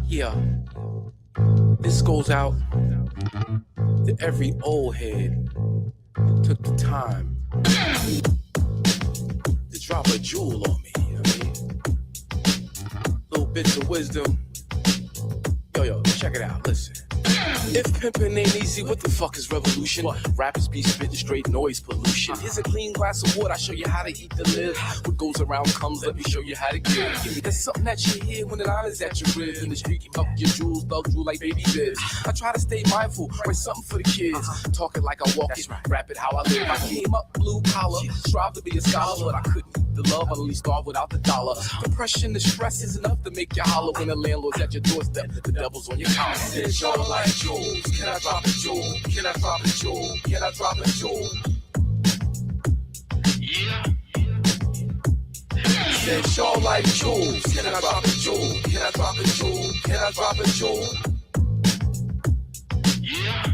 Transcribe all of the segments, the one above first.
Yeah, this goes out to every old head who took the time to drop a jewel on me. You know what I mean? Little bits of wisdom. Yo, check it out. Listen. If pimpin' ain't easy, what the fuck is revolution? What? Rappers be spitting straight noise pollution. Here's a clean glass of water, I show you how to eat the live. What goes around comes, let me show you how to give. There's something that you hear when the line is at your ribs. In the street, keep up your jewels, thug jewel like baby bibs. I try to stay mindful, write something for the kids. Talk it like I walk it, rap it how I live. I came up blue collar, strive to be a scholar, but I couldn't eat the love, I only starve without the dollar. Depression and stress is enough to make you holler when the landlord's at your doorstep. The devil's on your collar. It's all like jewels. Can I drop a jewel? Can I drop a jewel? Can I drop a jewel? Yeah. It's all like jewels. Can I drop a jewel? Can I drop a jewel? Can I drop a jewel? Yeah.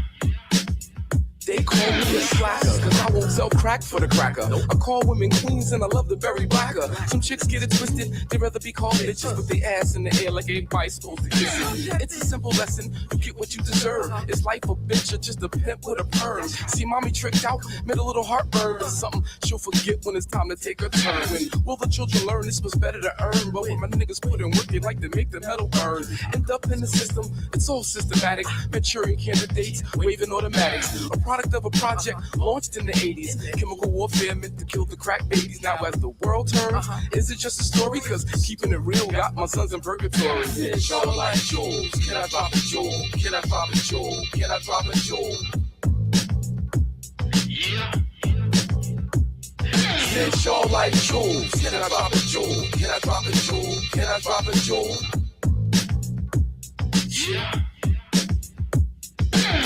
They call me a slacker, cause I won't sell crack for the cracker. I call women queens and I love the very blacker. Some chicks get it twisted, they'd rather be called bitches with their ass in the air like everybody's supposed to kiss it. It's a simple lesson, you get what you deserve. Is life a bitch or just a pimp with a perm? See mommy tricked out, made a little heartburn. Or something she'll forget when it's time to take her turn. When will the children learn this was better to earn? But when my niggas put in work, they like to make the metal burn. End up in the system, it's all systematic. Maturing candidates, waving automatics. A product of a project launched in the 80s. Chemical warfare meant to kill the crack babies. Now as the world turns, is it just a story? Cause keeping it real got my sons in purgatory. It's all like jewels. Can I drop a jewel? Can I drop a jewel? Can I drop a jewel? Yeah. It's all like jewels. Can I drop a jewel? Can I drop a jewel? Can I drop a jewel? Yeah.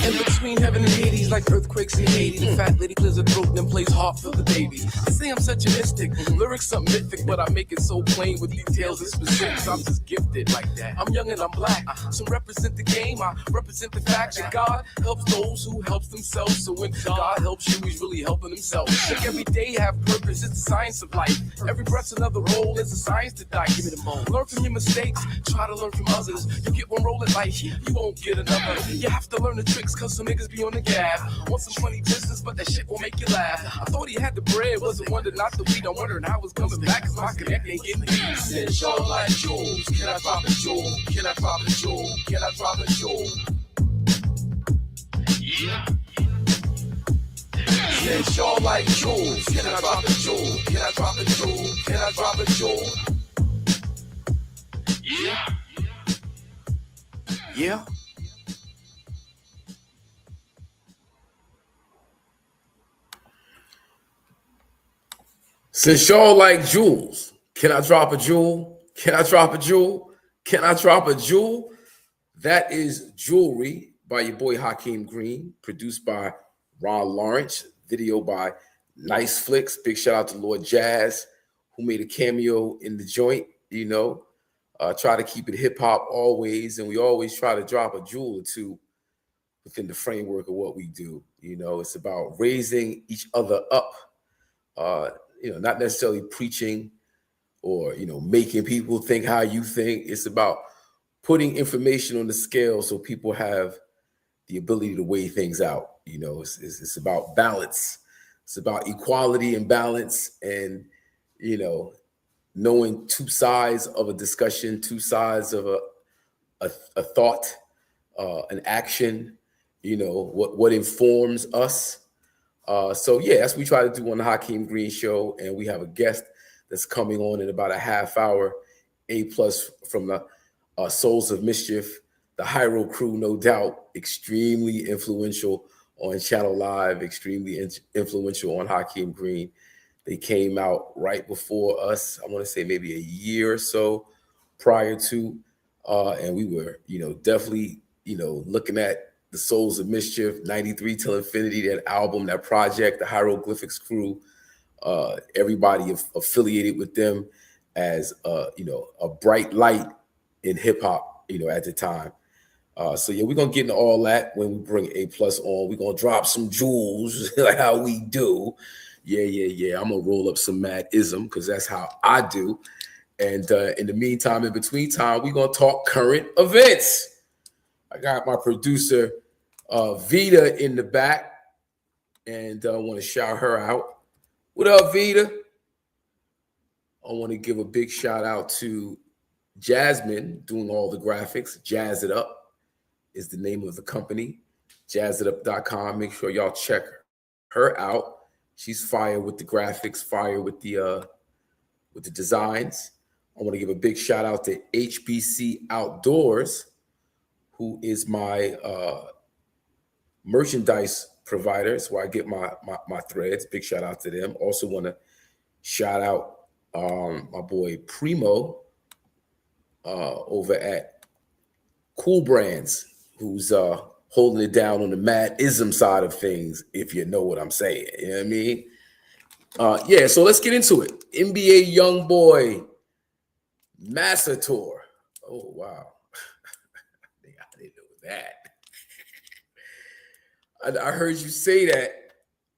In between heaven and Hades, like earthquakes in Haiti, the fat lady clears her throat and then plays harp for the babies. They say I'm such a mystic, lyrics are mythic, but I make it so plain with details and specifics. I'm just gifted like that. I'm young and I'm black, so represent the game, I represent the fact that God helps those who helps themselves. So when God helps you, he's really helping himself. Make every day have purpose, it's the science of life. Every breath's another role, it's a science to die. Give me the moment. Learn from your mistakes, try to learn from others. You get one roll at life, you won't get another. You have to learn the tricks, cause some niggas be on the gab. Want some funny business, but that shit won't make you laugh. I thought he had the bread, wasn't wonder not the weed. I'm wondering how it's coming back, cause my connect ain't getting these. It's all like jewels. Can I drop a jewel? Can I drop a jewel? Can I drop a jewel? Yeah. It's all like jewels. Can I drop a jewel? Can I drop a jewel? Can I drop a jewel? Yeah. Yeah. Since y'all like jewels, can I drop a jewel? Can I drop a jewel? Can I drop a jewel? That is Jewelry by your boy Hakim Green, produced by Ron Lawrence, video by Nice Flicks. Big shout out to Lord Jazz, who made a cameo in the joint, you know. Try to keep it hip hop always, and we always try to drop a jewel or two within the framework of what we do. You know, it's about raising each other up. Not necessarily preaching or, making people think how you think. It's about putting information on the scale so people have the ability to weigh things out. It's about balance. It's about equality and balance and, knowing two sides of a discussion, two sides of a thought, an action, what informs us. That's what we try to do on the Hakim Green Show, and we have a guest that's coming on in about a half hour, A+ from the Souls of Mischief, the Hiero crew, no doubt, extremely influential on Channel Live, extremely influential on Hakim Green. They came out right before us, I want to say maybe a year or so prior to, and we were, definitely, looking at the Souls of Mischief, 93 Till Infinity, that album, that project, the Hieroglyphics crew, everybody affiliated with them as, a bright light in hip hop, at the time. We're going to get into all that when we bring A+ on. We're going to drop some jewels like how we do. Yeah. I'm going to roll up some mad ism because that's how I do. And in the meantime, in between time, we're going to talk current events. I got my producer, Vita, in the back, and I want to shout her out. What up, Vita? I want to give a big shout out to Jasmine doing all the graphics. Jazz It Up is the name of the company. jazzitup.com. Make sure y'all check her out. She's fire with the graphics, fire with the designs. I want to give a big shout out to HBC Outdoors, who is my merchandise provider. It's where I get my threads. Big shout out to them. Also want to shout out my boy Primo over at Cool Brands, who's holding it down on the mad-ism side of things, if you know what I'm saying. You know what I mean? Yeah, so let's get into it. NBA YoungBoy Massator. Oh, wow. I didn't know that. I heard you say that,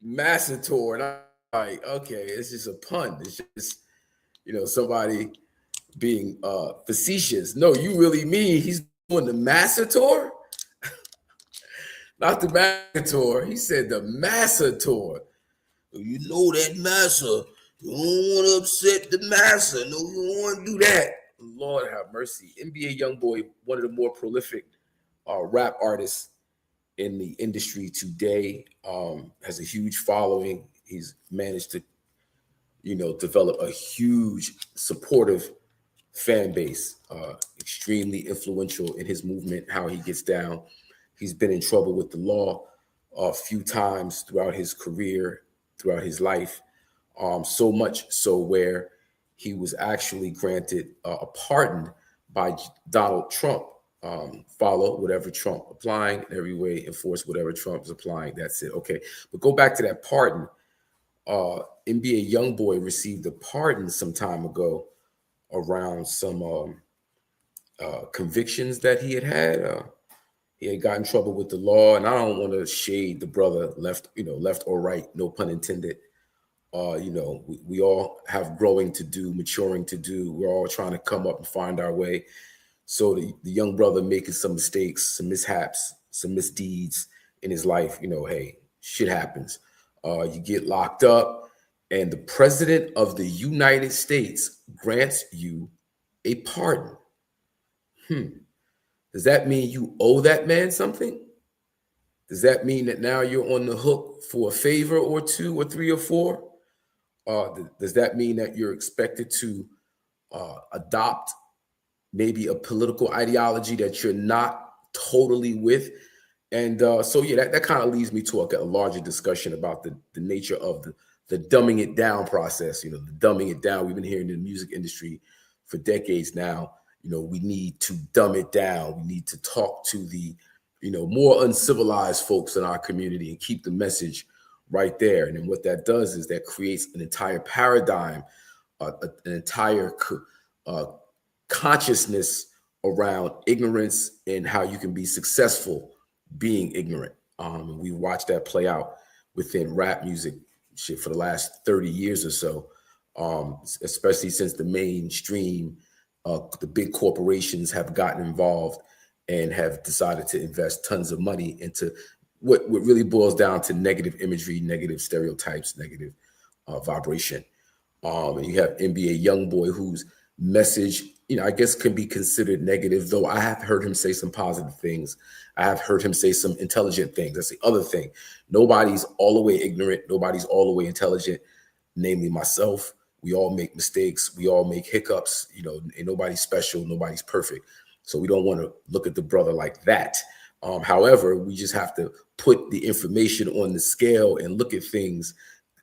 Massator, and I'm like, okay, it's just a pun. It's just, somebody being facetious. No, you really mean he's doing the Massator? Not the Massator. He said the Massator. You know that massa. You don't want to upset the massa. No, you don't want to do that. Lord have mercy. NBA YoungBoy, one of the more prolific rap artists in the industry today, has a huge following. He's managed to, develop a huge supportive fan base, extremely influential in his movement, how he gets down. He's been in trouble with the law a few times throughout his career, throughout his life, so much so where he was actually granted a pardon by Donald Trump. Follow whatever Trump applying, every way enforce whatever Trump is applying. That's it. Okay, but go back to that pardon. NBA YoungBoy received a pardon some time ago around some convictions that he had. He had got in trouble with the law, and I don't want to shade the brother left or right, no pun intended. We all have growing to do, maturing to do. We're all trying to come up and find our way. So the young brother making some mistakes, some mishaps, some misdeeds in his life, hey, shit happens. You get locked up, and the president of the United States grants you a pardon. Does that mean you owe that man something? Does that mean that now you're on the hook for a favor or two or three or four? Does that mean that you're expected to adopt maybe a political ideology that you're not totally with? And so, yeah, that kind of leads me to a larger discussion about the nature of the dumbing it down process. The dumbing it down. We've been hearing in the music industry for decades now. We need to dumb it down. We need to talk to the, more uncivilized folks in our community and keep the message right there. And then what that does is that creates an entire paradigm, an entire consciousness around ignorance and how you can be successful being ignorant. We watched that play out within rap music shit for the last 30 years or so, especially since the mainstream, the big corporations have gotten involved and have decided to invest tons of money into what really boils down to negative imagery, negative stereotypes, negative vibration. And you have NBA YoungBoy, whose message, I guess can be considered negative, though I have heard him say some positive things. I have heard him say some intelligent things. That's the other thing. Nobody's all the way ignorant. Nobody's all the way intelligent, namely myself. We all make mistakes. We all make hiccups. Ain't nobody's special. Nobody's perfect. So we don't want to look at the brother like that. However, we just have to put the information on the scale and look at things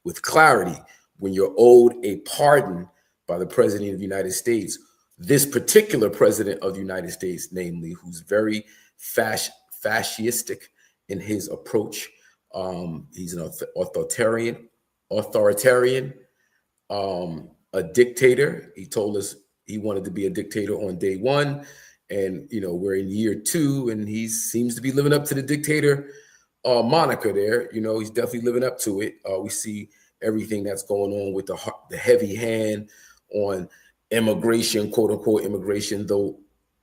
with clarity. When you're owed a pardon by the president of the United States, this particular president of the United States, namely, who's very fascistic in his approach. He's an authoritarian, a dictator. He told us he wanted to be a dictator on day one. And, we're in year 2 and he seems to be living up to the dictator moniker there. He's definitely living up to it. We see everything that's going on with the heavy hand on immigration, quote unquote immigration, though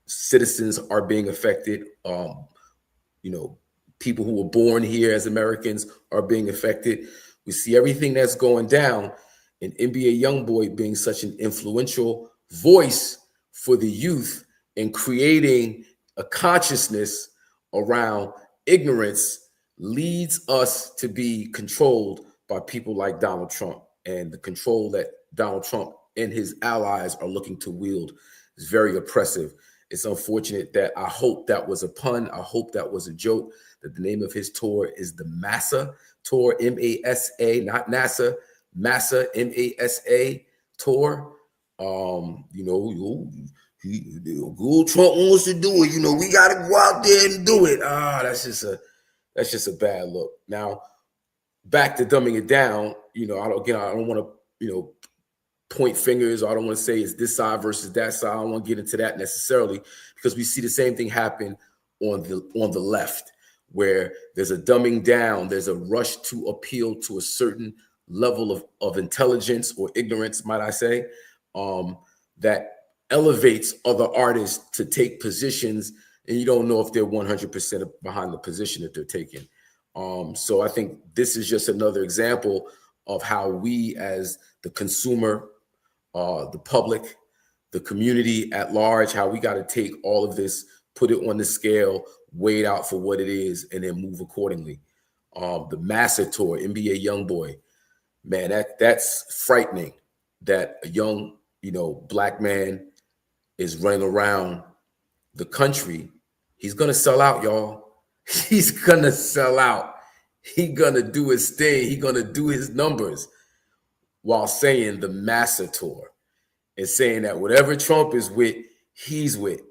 citizens are being affected. You know, people who were born here as Americans are being affected. We see everything that's going down, and NBA YoungBoy being such an influential voice for the youth and creating a consciousness around ignorance leads us to be controlled by people like Donald Trump. And the control that Donald Trump and his allies are looking to wield is very oppressive. It's unfortunate that I hope that was a pun. I hope that was a joke, that the name of his tour is the Massa Tour, M-A-S-A, not NASA, Massa, M-A-S-A Tour. You know, Google Trump wants to do it. You know, we got to go out there and do it. That's just a bad look. Now, back to dumbing it down. You know, I don't want to, point fingers. I don't want to say it's this side versus that side. I don't want to get into that necessarily, because we see the same thing happen on the left, where there's a dumbing down, there's a rush to appeal to a certain level of intelligence or ignorance, might I say, that elevates other artists to take positions, and you don't know if they're 100% behind the position that they're taking. So I think this is just another example of how we, as the consumer, the public, the community at large, how we got to take all of this, put it on the scale, weigh it out for what it is, and then move accordingly. The Massa Tour, NBA YoungBoy, man, that's frightening that a young, black man is running around the country. He's gonna sell out, y'all. He's gonna sell out. He's gonna do his thing. He's gonna do his numbers while saying the Massa Tour and saying that whatever Trump is with, he's with.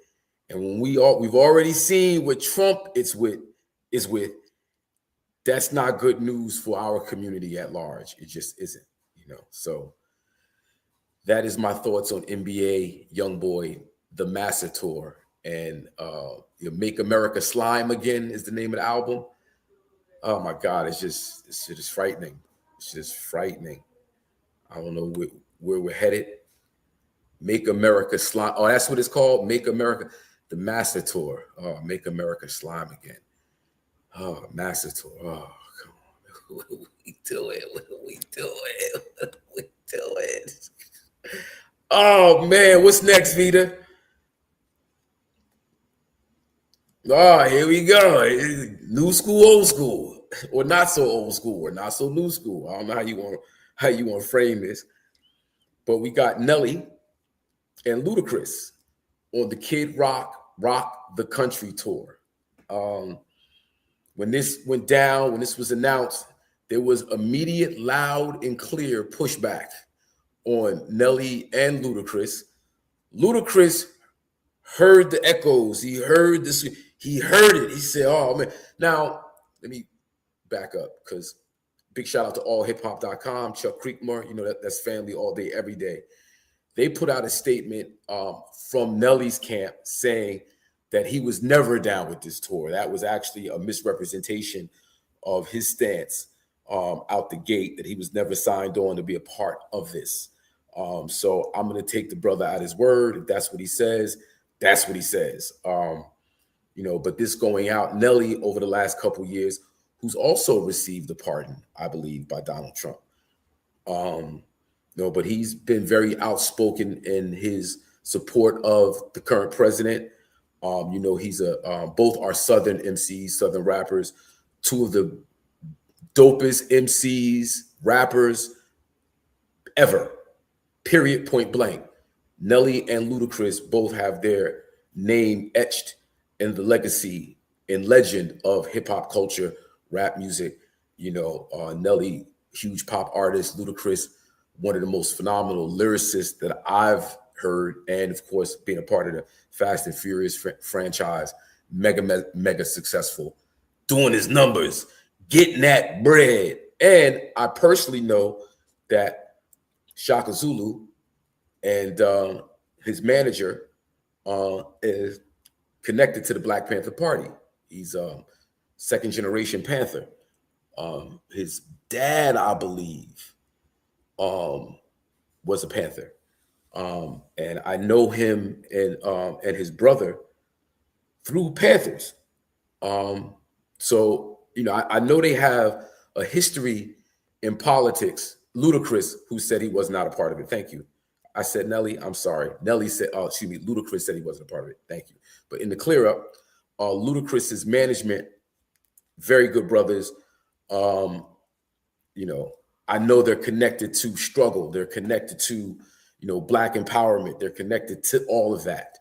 And when we've already seen what Trump is with, that's not good news for our community at large. It just isn't, So that is my thoughts on NBA YoungBoy, the Massa Tour, and Make America Slime Again is the name of the album. Oh my God, it's just frightening. It's just frightening. I don't know where we're headed. Make America Slime. Oh, that's what it's called. Make America, the Massa Tour. Oh, Make America Slime Again. Oh, Massa Tour. Oh, come on. What are we doing? What are we doing? What are we doing? Oh man, what's next, Vita? Oh, here we go. New school, old school, or not so old school, or not so new school. I don't know how you want to frame this, but we got Nelly and Ludacris on the Kid Rock the Country tour. When this went down, when this was announced, there was immediate, loud, and clear pushback on Nelly and Ludacris. Ludacris heard the echoes. He heard this. He heard it. He said, "Oh man!" Now let me back up, because big shout out to allhiphop.com, Chuck Creekmore. That's family all day, every day. They put out a statement from Nelly's camp saying that he was never down with this tour. That was actually a misrepresentation of his stance out the gate, that he was never signed on to be a part of this. So I'm going to take the brother at his word. If that's what he says, that's what he says. But this going out, Nelly over the last couple years, who's also received a pardon, I believe, by Donald Trump. But he's been very outspoken in his support of the current president. He's both are Southern MCs, Southern rappers, two of the dopest MCs, rappers ever, period, point blank. Nelly and Ludacris both have their name etched in the legacy and legend of hip hop culture, rap music. Nelly, huge pop artist, Ludacris, one of the most phenomenal lyricists that I've heard, and of course, being a part of the Fast and Furious franchise, mega successful, doing his numbers, getting that bread. And I personally know that Shaka Zulu and his manager is connected to the Black Panther Party. He's second generation Panther. His dad, I believe, was a Panther. And I know him and his brother through Panthers. So, you know, I know they have a history in politics. Ludacris, who said he was not a part of it. Thank you. I said Nelly. I'm sorry. Nelly said, oh, excuse me. Ludacris said he wasn't a part of it. Thank you. But in the clear up, Ludacris's management, very good brothers. You know, I know they're connected to struggle. They're connected to, you know, Black empowerment. They're connected to all of that.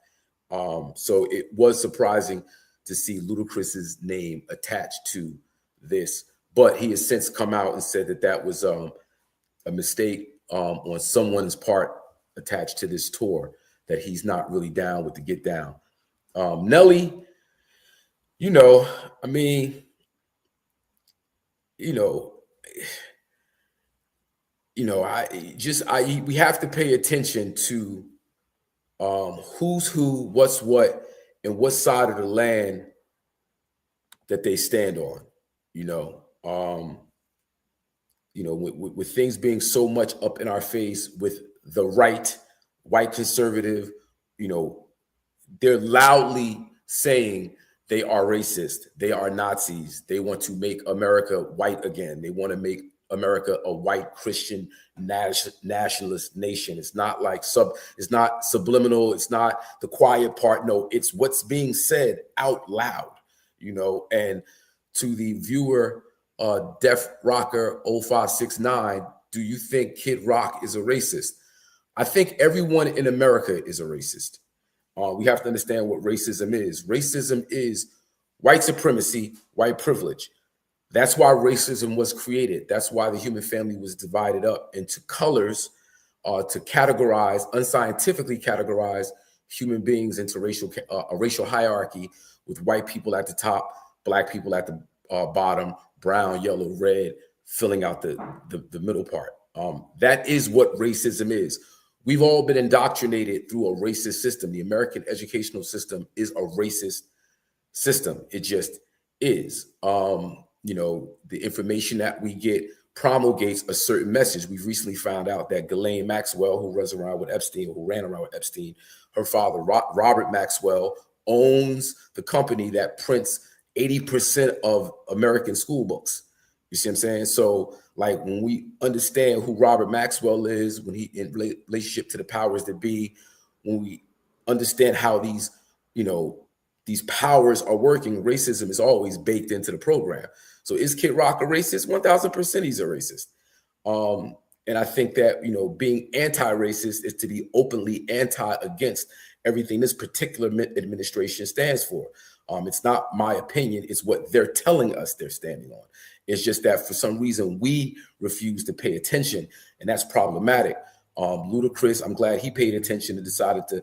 So it was surprising to see Ludacris's name attached to this, but he has since come out and said that that was a mistake on someone's part attached to this tour, that he's not really down with the get down. Nelly, you know, I mean, we have to pay attention to who's who, what's what, and what side of the land that they stand on. With things being so much up in our face with the right, white conservative, they're loudly saying they are racist, they are Nazis, they want to make America white again, they want to make America a white Christian nationalist nation. It's not like it's not subliminal, it's not the quiet part. No, it's what's being said out loud, and to the viewer, Def Rocker 0569, do you think Kid Rock is a racist? I think everyone in America is a racist. We have to understand what racism is. Racism is white supremacy, white privilege. That's why racism was created. That's why the human family was divided up into colors to categorize, unscientifically categorize human beings into a racial hierarchy with white people at the top, Black people at the bottom, brown, yellow, red, filling out the middle part. That is what racism is. We've all been indoctrinated through a racist system. The American educational system is a racist system. It just is. The information that we get promulgates a certain message. We've recently found out that Ghislaine Maxwell, who ran around with Epstein, her father, Robert Maxwell, owns the company that prints 80% of American school books. You see what I'm saying? So, like, when we understand who Robert Maxwell is, when he in relationship to the powers that be, when we understand how these powers are working, racism is always baked into the program. So is Kid Rock a racist? 1000% he's a racist. And I think that, being anti-racist is to be openly against everything this particular administration stands for. It's not my opinion. It's what they're telling us they're standing on. It's just that for some reason we refuse to pay attention, and that's problematic. Ludacris, I'm glad he paid attention and decided to,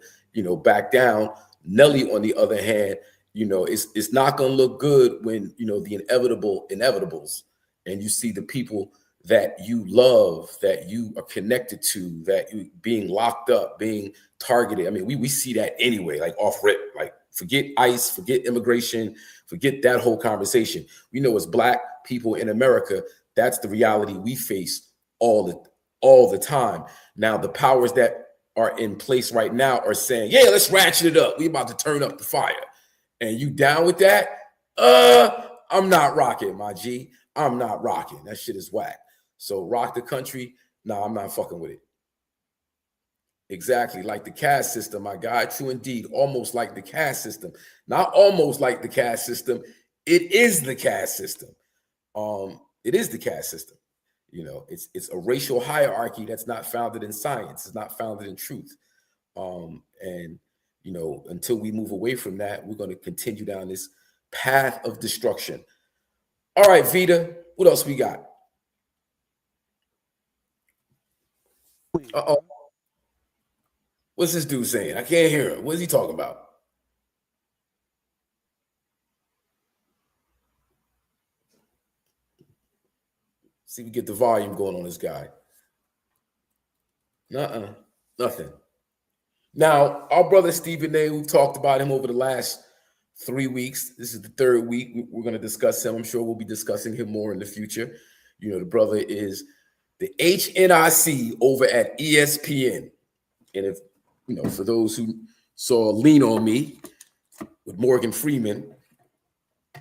back down. Nelly, on the other hand, it's not going to look good when, the inevitables, and you see the people that you love, that you are connected to, that you being locked up, being targeted. I mean, we see that anyway, like off rip, like forget ICE, forget immigration, forget that whole conversation. We know as Black people in America, that's the reality we face all the time. Now, the powers that are in place right now are saying, yeah, let's ratchet it up. We about to turn up the fire. And you down with that? I'm not rocking, my G. I'm not rocking. That shit is whack. So rock the country. Nah, I'm not fucking with it. Exactly. Like the caste system, my guy. True indeed. Almost like the caste system. Not almost like the caste system. It is the caste system. It is the caste system. It's a racial hierarchy that's not founded in science. It's not founded in truth. Until we move away from that, we're going to continue down this path of destruction. All right, Vita, what else we got? Uh-oh. What's this dude saying? I can't hear him. What is he talking about? See if we get the volume going on this guy. Nothing. Now, our brother Stephen A., we've talked about him over the last 3 weeks. This is the third week. We're going to discuss him. I'm sure we'll be discussing him more in the future. The brother is the HNIC over at ESPN. And if, for those who saw Lean on Me with Morgan Freeman,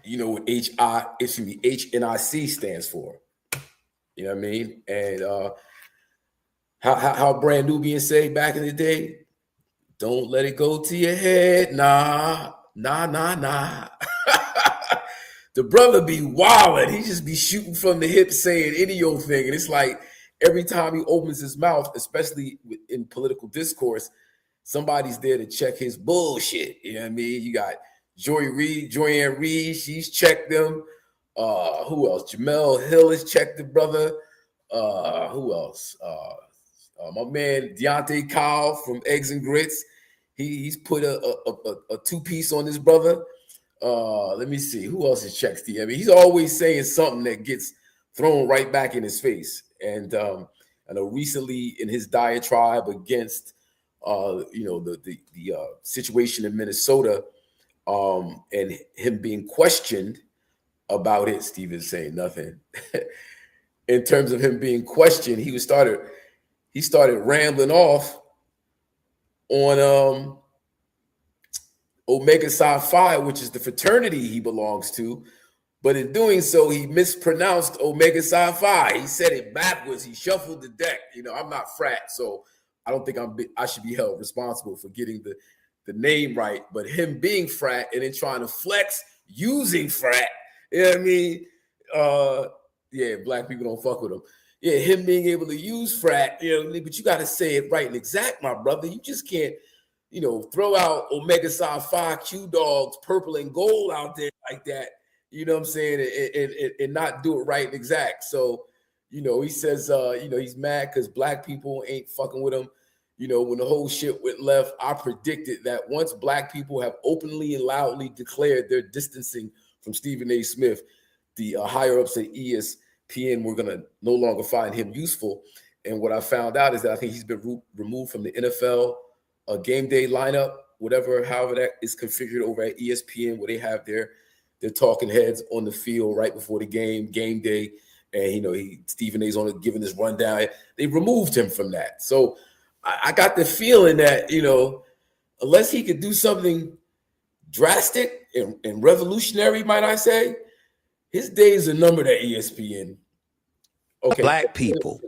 what HNIC stands for. You know what I mean? And how Brand Nubian say back in the day, don't let it go to your head. Nah. The brother be wildin'. He just be shooting from the hip saying any old thing. And it's like every time he opens his mouth, especially in political discourse, somebody's there to check his bullshit. You know what I mean? You got Joyanne Reed, she's checked them. Who else? Jamel Hill has checked the brother. Who else? My man Deontay Kyle from Eggs and Grits. He's put a two-piece on this brother. Let me see. Who else has checked Steve? I mean, he's always saying something that gets thrown right back in his face. And I know recently in his diatribe against the situation in Minnesota, and him being questioned about it, Steve is saying nothing. In terms of him being questioned, he started rambling off on Omega Psi Phi, which is the fraternity he belongs to. But in doing so, he mispronounced Omega Psi Phi. He said it backwards. He shuffled the deck. I'm not frat, so I don't think I should be held responsible for getting the name right. But him being frat and then trying to flex using frat, you know what I mean? Black people don't fuck with him. Yeah, him being able to use frat, but you got to say it right and exact, my brother. You just can't, throw out Omega Psi Phi, Q Dogs, purple and gold out there like that. You know what I'm saying? And not do it right and exact. So, he says, he's mad because black people ain't fucking with him. When the whole shit went left, I predicted that once black people have openly and loudly declared their distancing from Stephen A. Smith, the higher ups at ESPN were going to no longer find him useful. And what I found out is that I think he's been removed from the NFL game day lineup, however that is configured over at ESPN, where they have their talking heads on the field right before the game day. And, Stephen A's on it giving this rundown. They removed him from that. So I got the feeling that, unless he could do something drastic and revolutionary, might I say, his days are numbered at ESPN. Okay. Black people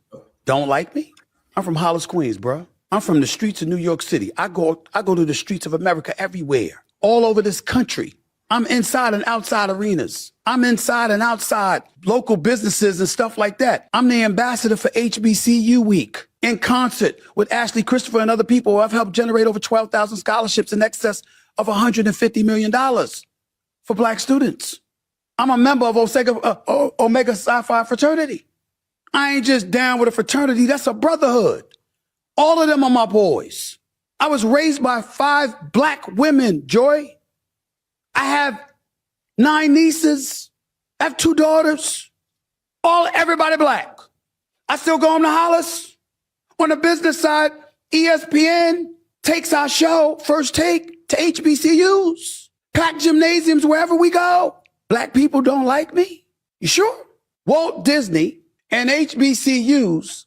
don't like me. I'm from Hollis, Queens, bro. I'm from the streets of New York City. I go to the streets of America everywhere, all over this country. I'm inside and outside arenas. I'm inside and outside local businesses and stuff like that. I'm the ambassador for HBCU Week in concert with Ashley Christopher and other people. I've helped generate over 12,000 scholarships in excess of $150 million for black students. I'm a member of Omega Psi Phi fraternity. I ain't just down with a fraternity. That's a brotherhood. All of them are my boys. I was raised by 5 black women, Joy. I have 9 nieces. I have 2 daughters. Everybody black. I still go home to Hollis. On the business side, ESPN takes our show, First Take, to HBCUs. Packed gymnasiums wherever we go. Black people don't like me? You sure? Walt Disney and HBCUs,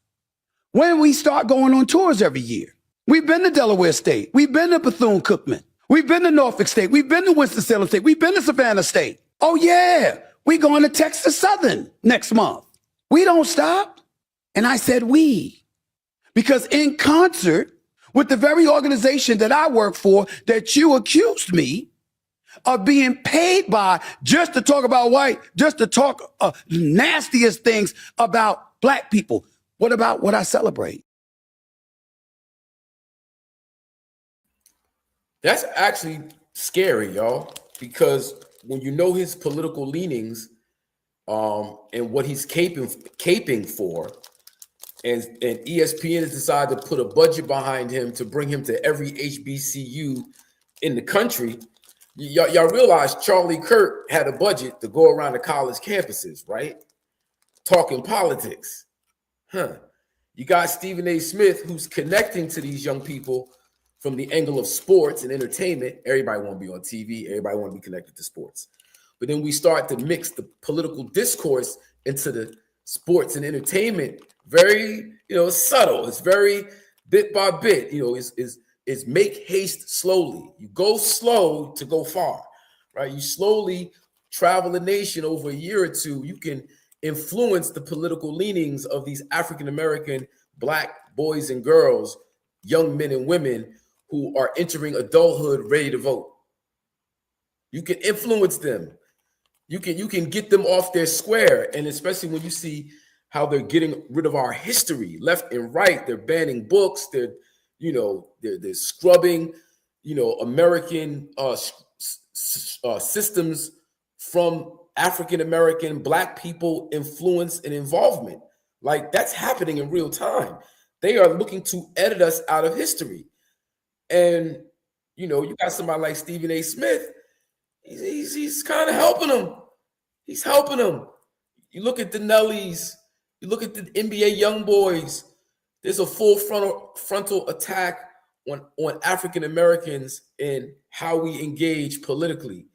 when we start going on tours every year. We've been to Delaware State. We've been to Bethune-Cookman. We've been to Norfolk State. We've been to Winston-Salem State. We've been to Savannah State. Oh, yeah. We going to Texas Southern next month. We don't stop. And I said we. Because in concert with the very organization that I work for that you accused me of being paid by just to talk about white, just to talk nastiest things about black people. What about what I celebrate? That's actually scary, y'all, because when you know his political leanings and what he's caping for, and ESPN has decided to put a budget behind him to bring him to every HBCU in the country, y'all realize Charlie Kirk had a budget to go around the college campuses, right? Talking politics. You got Stephen A. Smith, who's connecting to these young people from the angle of sports and entertainment. Everybody want to be on TV. Everybody want to be connected to sports. But then we start to mix the political discourse into the sports and entertainment. Very, subtle. It's very bit by bit, you know, is make haste slowly. You go slow to go far, right? You slowly travel a nation over a year or two. You can influence the political leanings of these African American Black boys and girls, young men and women who are entering adulthood ready to vote. You can influence them. You can get them off their square, and especially when you see how they're getting rid of our history left and right. They're banning books. They're scrubbing, American systems from African American Black people influence and involvement. Like, that's happening in real time. They are looking to edit us out of history. And you got somebody like Stephen A. Smith. He's kind of helping them. He's helping them. You look at the Nellies. You look at the NBA young boys. There's a full frontal attack on African Americans and how we engage politically.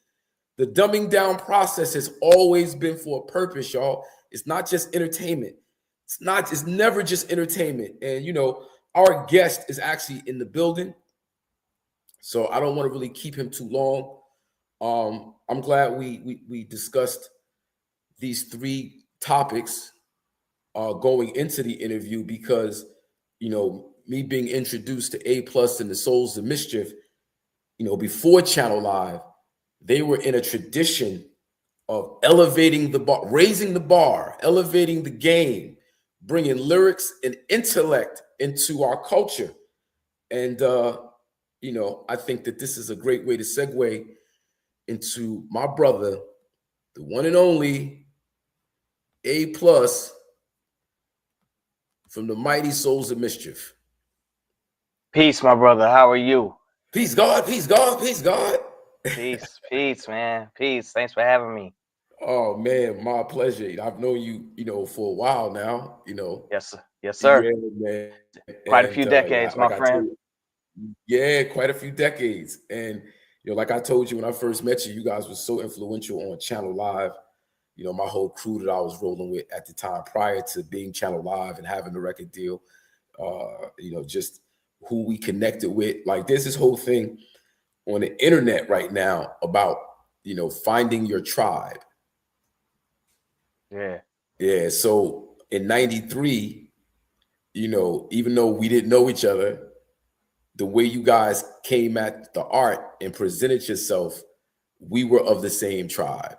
The dumbing down process has always been for a purpose, y'all. It's not just entertainment. It's never just entertainment. And our guest is actually in the building, so I don't want to really keep him too long. I'm glad we discussed these 3 topics going into the interview, because me being introduced to A+ and the Souls of Mischief, before Channel Live, they were in a tradition of elevating the bar, raising the bar, elevating the game, bringing lyrics and intellect into our culture. And I think that this is a great way to segue into my brother, the one and only A+ from the mighty Souls of Mischief. Peace, my brother. How are you? Peace, God. Peace, God. Peace, God. Peace, man. Peace. Thanks for having me. Oh man, my pleasure. I've known you, for a while now. Yes, sir. Yes, sir. Yeah, man. Quite a few decades, my friend. Yeah, quite a few decades. And like I told you when I first met you, you guys were so influential on Channel Live. My whole crew that I was rolling with at the time, prior to being Channel Live and having the record deal, just who we connected with. Like, there's this whole thing on the internet right now about, finding your tribe. Yeah. Yeah. So in 93, even though we didn't know each other, the way you guys came at the art and presented yourself, we were of the same tribe.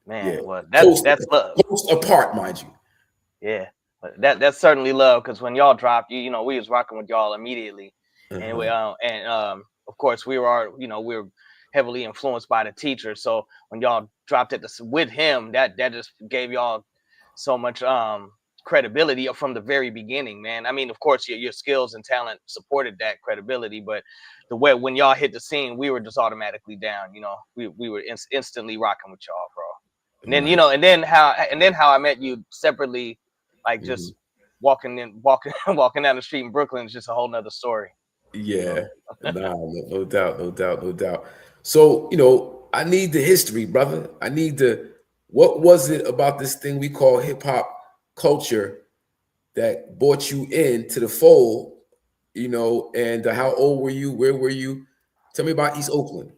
Man, yeah. Well, that's love. Close apart, mind you. Yeah, that's certainly love, because when y'all dropped, we was rocking with y'all immediately, and of course we were heavily influenced by the teacher. So when y'all dropped it with him, that just gave y'all so much credibility from the very beginning, man. I mean, of course your skills and talent supported that credibility, but the way when y'all hit the scene, we were just automatically down. We were instantly rocking with y'all, bro. And then and then how I met you separately, like just walking down the street in Brooklyn is just a whole nother story. Yeah, no doubt. So I need the history, brother. I need what was it about this thing we call hip hop culture that brought you into the fold? And how old were you? Where were you? Tell me about East Oakland.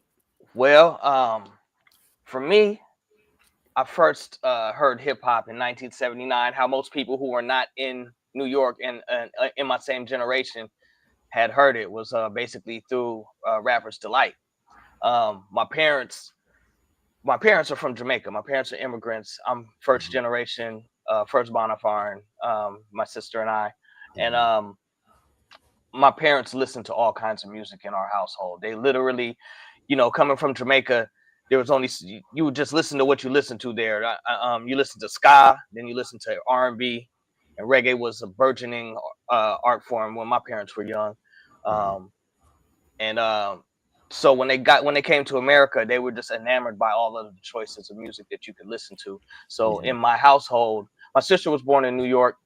Well, for me, I first heard hip hop in 1979. How most people who were not in New York and in my same generation had heard it was basically through Rapper's Delight. My parents are from Jamaica. My parents are immigrants. I'm first generation, first Bonafide, my sister and I. And my parents listened to all kinds of music in our household. They literally, coming from Jamaica, there was only, you would just listen to what you listened to there. You listen to ska, then you listen to R&B, and reggae was a burgeoning art form when my parents were young. So when they came to America, they were just enamored by all of the choices of music that you could listen to. So in my household, my sister was born in New York,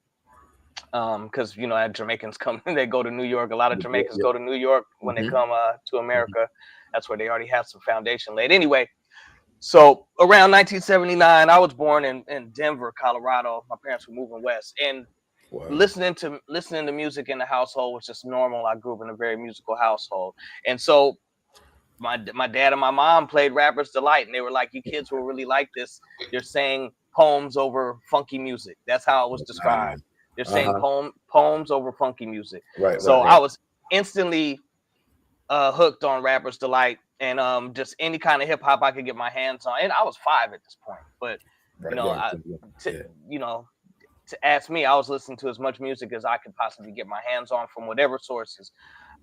because Jamaicans come, they go to New York. A lot of Jamaicans go to New York when they come to America. That's where they already have some foundation laid. Anyway, so around 1979, I was born in Denver, Colorado. My parents were moving west, and Wow. listening to music in the household was just normal. I grew up in a very musical household, and so my dad and my mom played Rapper's Delight, and they were like, "You kids will really like this. They're saying poems over funky music." That's how it was described. They're saying poems over funky music. Right, So right. I was instantly hooked on Rapper's Delight, and just any kind of hip hop I could get my hands on. And I was 5 at this point, but Right, you know, you know, to ask me, I was listening to as much music as I could possibly get my hands on from whatever sources.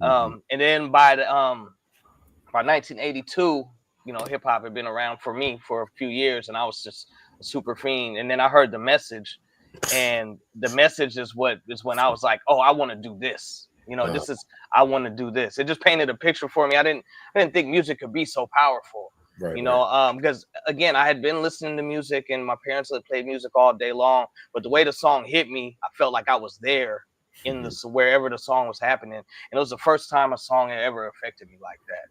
And then by 1982, you know, hip hop had been around for me for a few years, and I was just a super fiend. And then I heard The Message, and The Message is when I was like, oh, I want to do this. You know, I want to do this. It just painted a picture for me. I didn't think music could be so powerful. Right, you know, because again, I had been listening to music, and my parents had played music all day long. But the way the song hit me, I felt like I was there in the wherever the song was happening, and it was the first time a song had ever affected me like that.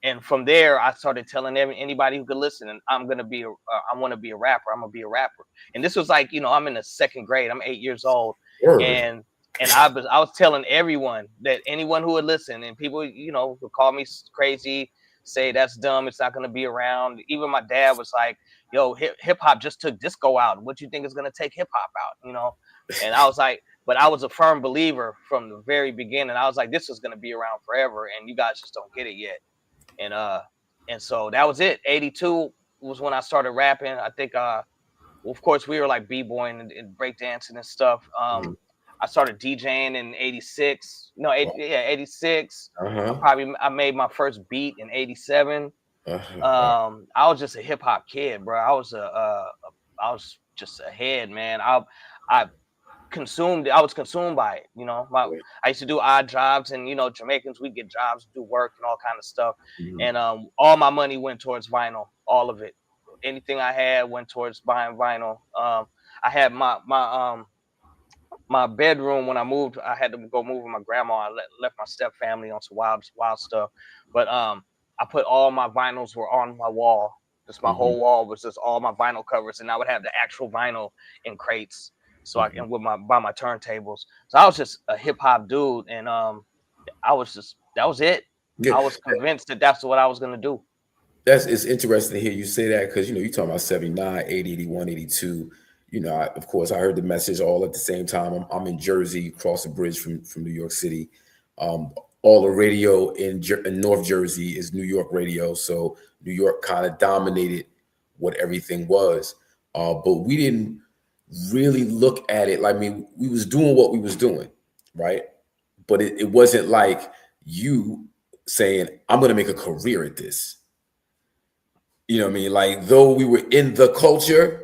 And from there, I started telling anybody who could listen, and I want to be a rapper. I'm gonna be a rapper. And this was like, you know, I'm in the 2nd grade. I'm 8 years old, and I was telling everyone, that anyone who would listen, and people, you know, would call me crazy, say that's dumb, it's not gonna be around. Even my dad was like, "Yo, hip hop just took disco out. What you think is gonna take hip hop out?" You know, and I was like, but I was a firm believer from the very beginning. I was like, this is gonna be around forever, and you guys just don't get it yet. And so that was it. 82 was when I started rapping. I think well, of course we were like b-boying and breakdancing and stuff. I started DJing in 86. No, 86. I made my first beat in 87. I was just a hip hop kid, bro. I was just a head, man. I was consumed by it. You know, I used to do odd jobs, and you know, Jamaicans, we get jobs, do work and all kind of stuff. And all my money went towards vinyl, all of it. Anything I had went towards buying vinyl. I had my bedroom when I moved. I had to go move with my grandma. I left my step family on some wild stuff. But I put all my vinyls were on my wall. Just my whole wall was just all my vinyl covers, and I would have the actual vinyl in crates. So I can by my turntables. So I was just a hip hop dude, and that was it. I was convinced that that's what I was gonna do. It's interesting to hear you say that, because you know, you talking about 79, 80, 81, 82. You know, of course, I heard The Message all at the same time. I'm in Jersey, across the bridge from New York City. All the radio in North Jersey is New York radio, so New York kind of dominated what everything was. But we didn't really look at it like, I mean, we was doing what we was doing, right? But it wasn't like you saying, I'm going to make a career at this. You know what I mean? Like, though we were in the culture,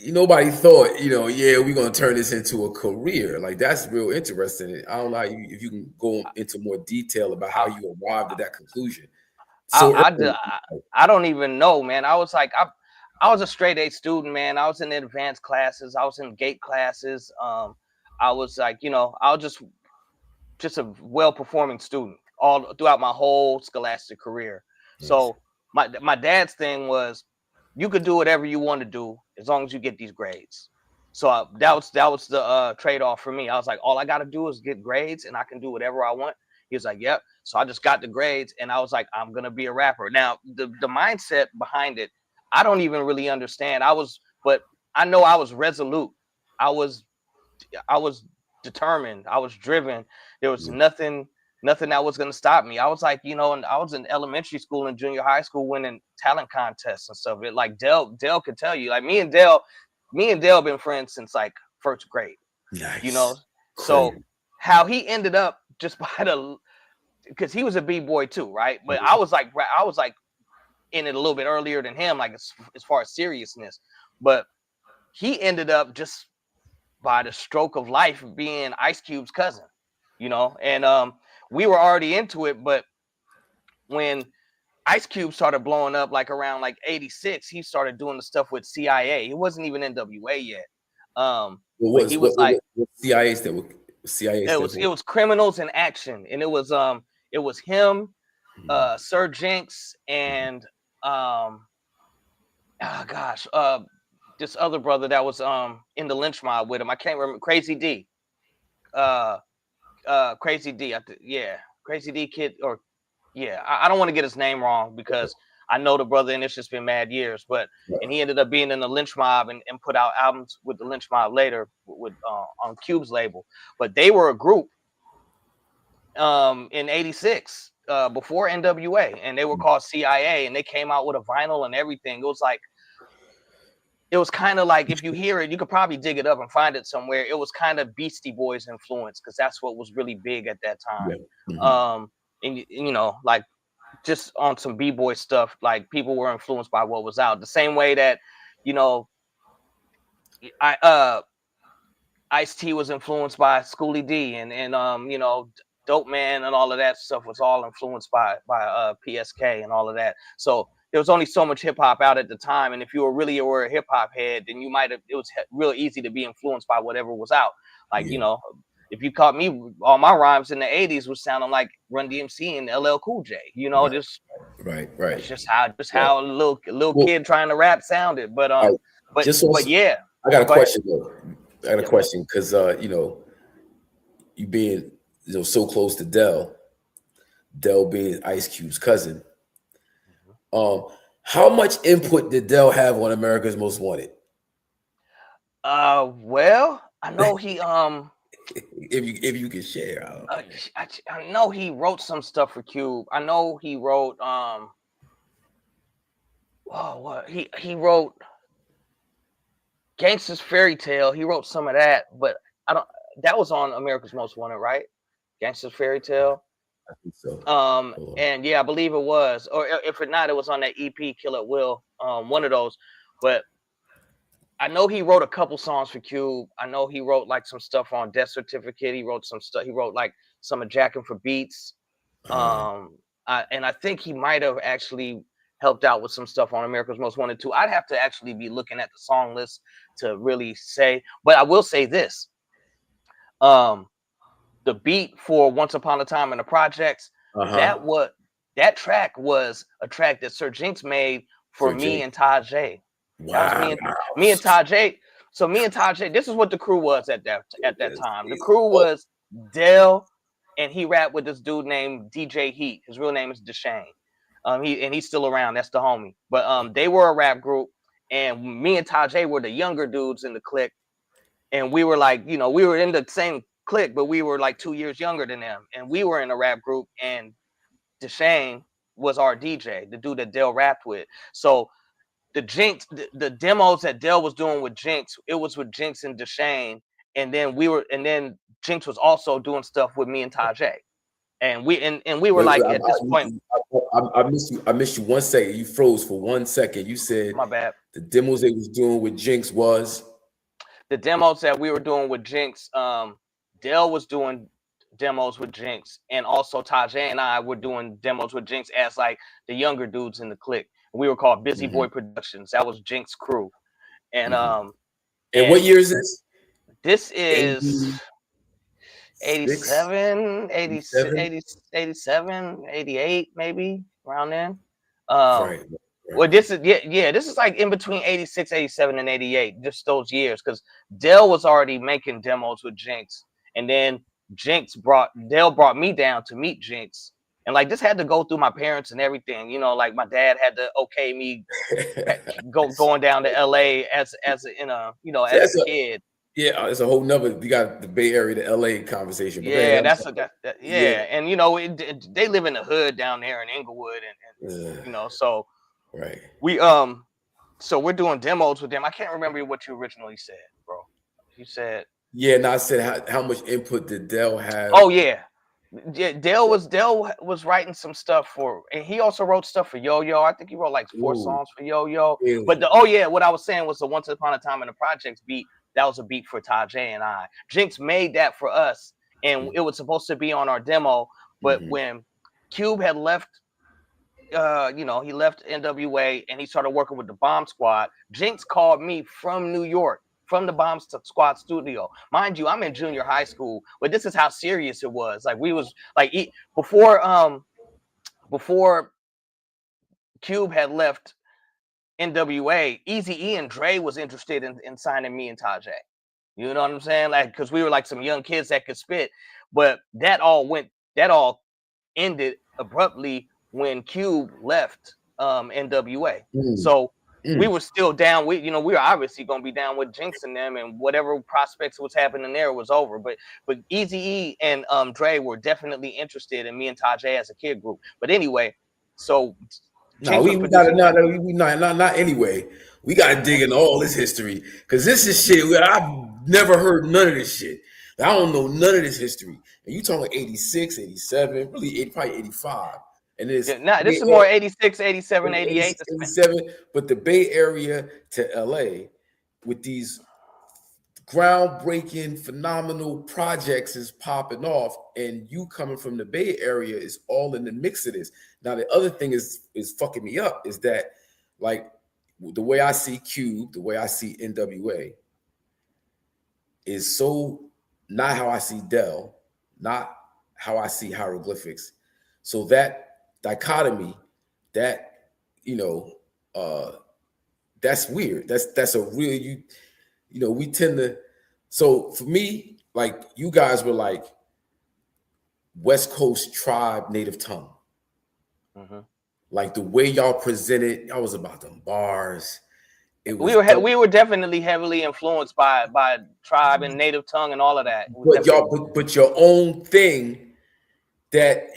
nobody thought, you know, yeah, we're going to turn this into a career. Like, that's real interesting. I don't know if you can go into more detail about how you arrived at that conclusion. So I don't even know, man. I was like, I was a straight A student, man. I was in advanced classes. I was in gate classes. I was like, you know, I was just a well-performing student all throughout my whole scholastic career. So my dad's thing was, you could do whatever you want to do as long as you get these grades. So that was the trade-off for me. I was like, all I got to do is get grades, and I can do whatever I want. He was like, yep. So I just got the grades, and I was like, I'm gonna be a rapper. Now the mindset behind it, I don't even really understand. But I know I was resolute. I was determined. I was driven. There was nothing that was going to stop me. I was like, you know, and I was in elementary school and junior high school winning talent contests and stuff. It like Dale could tell you, like me and Dale been friends since like 1st grade. Nice. You know, so how he ended up just because he was a b-boy too, right? But I was like in it a little bit earlier than him, like as far as seriousness. But he ended up just by the stroke of life being Ice Cube's cousin, you know, and we were already into it. But when Ice Cube started blowing up, like around like 86, he started doing the stuff with CIA. It wasn't even NWA yet. What CIA stand for? CIA it was Criminals in Action, and it was him, Sir Jinx, and this other brother that was in the lynch mob with him. I can't remember. Crazy D. Crazy D. Yeah, Crazy D kid. Or yeah, I don't want to get his name wrong because I know the brother and it's just been mad years. But and he ended up being in the lynch mob and put out albums with the lynch mob later with on Cube's label. But they were a group in '86 before NWA, and they were called CIA, and they came out with a vinyl and everything. It was kind of like, if you hear it, you could probably dig it up and find it somewhere. It was kind of Beastie Boys influence because that's what was really big at that time. Yeah. And you know, like just on some b-boy stuff, like people were influenced by what was out. The same way that, you know, Ice-T was influenced by Schoolie D and you know, Dope Man and all of that stuff was all influenced by PSK and all of that. So there was only so much hip hop out at the time, and if you were really a hip hop head, then you might have. It was real easy to be influenced by whatever was out. Like, you know, if you caught me, all my rhymes in the '80s was sounding like Run DMC and LL Cool J. You know, just right. It's just how a little kid trying to rap sounded. But but yeah, I got a question though. I got a question because you know, you being, you know, so close to Dell being Ice Cube's cousin. How much input did Dell have on America's Most Wanted? Well, I know he if you can share, I know he wrote some stuff for Cube. I know he wrote what he wrote Gangsta's Fairy Tale. He wrote some of that, but that was on America's Most Wanted, right? Gangsta's Fairy Tale. I think so. And yeah, I believe it was, or if it not, it was on that EP Kill It Will, one of those. But I know he wrote a couple songs for Cube. I know he wrote like some stuff on Death Certificate. He wrote some stuff. He wrote like some of Jackin' for Beats. And I think he might have actually helped out with some stuff on America's Most Wanted too. I'd have to actually be looking at the song list to really say, but I will say this. The beat for Once Upon a Time in the Projects, that track was a track that Sir Jinx made for me and Tajay. Wow. Me and Tajay. So me and Tajay, this is what the crew was at that time. The crew was Dell, and he rapped with this dude named DJ Heat. His real name is Deshane. He's still around. That's the homie. But they were a rap group, and me and Tajay were the younger dudes in the clique. And we were like, you know, we were in the same clique, but we were like 2 years younger than them. And we were in a rap group, and Deshane was our DJ, the dude that Dell rapped with. So the Jinx, the demos that Dell was doing with Jinx, it was with Jinx and Deshane. And then Jinx was also doing stuff with me and Tajay. And we were like, at this point, I missed you 1 second. You froze for 1 second. You said, my bad. The demos they was doing with Jinx was the demos that we were doing with Jinx. Dell was doing demos with Jinx, and also Tajay and I were doing demos with Jinx as like the younger dudes in the clique. We were called Busy Boy Productions. That was Jinx crew. And and what year is this? This is 87, 87, 88, maybe around then. Right. Well, this is this is like in between 86, 87, and 88, just those years, because Dell was already making demos with Jinx, and then Dell brought me down to meet Jinx, and like this had to go through my parents and everything, you know, like my dad had to okay me going down to LA as a kid. Yeah, it's a whole nother. We got the Bay Area to LA conversation. But and you know, they live in the hood down there in Inglewood, and you know, so right. We so we're doing demos with them. I can't remember what you originally said, bro. You said I said how much input did Dell have? Oh yeah, Dell was writing some stuff for, and he also wrote stuff for Yo Yo. I think he wrote like 4 songs for Yo Yo. Really? But what I was saying was the Once Upon a Time in the Projects beat. That was a beat for Tajay and I. Jinx made that for us, and it was supposed to be on our demo. But when Cube had left, he left NWA and he started working with the Bomb Squad, Jinx called me from New York, from the Bomb Squad studio. Mind you, I'm in junior high school, but this is how serious it was. Like we was like before Cube had left NWA, Eazy-E and Dre was interested in signing me and Tajay. You know what I'm saying? Like, because we were like some young kids that could spit, but that all ended abruptly when Cube left NWA. So we were still down. We were obviously gonna be down with Jinx and them, and whatever prospects was happening there was over. But Eazy-E and Dre were definitely interested in me and Tajay as a kid group. But anyway, so no, we gotta not anyway. We gotta dig into all this history because this is shit where I've never heard none of this shit. I don't know none of this history. And you talking 86, 87, really probably 85. And this is more 86, 87, 88. 87, but the Bay Area to LA with these groundbreaking, phenomenal projects is popping off, and you coming from the Bay Area is all in the mix of this. Now, the other thing is fucking me up is that, like, the way I see Cube, the way I see NWA is so not how I see Dell, not how I see hieroglyphics. So that dichotomy, that, that's weird. That's a real, we tend to, so for me, like, you guys were like West Coast tribe, native tongue. Like the way y'all presented, I was about them bars. We were definitely heavily influenced by tribe and native tongue and all of that. But your own thing that,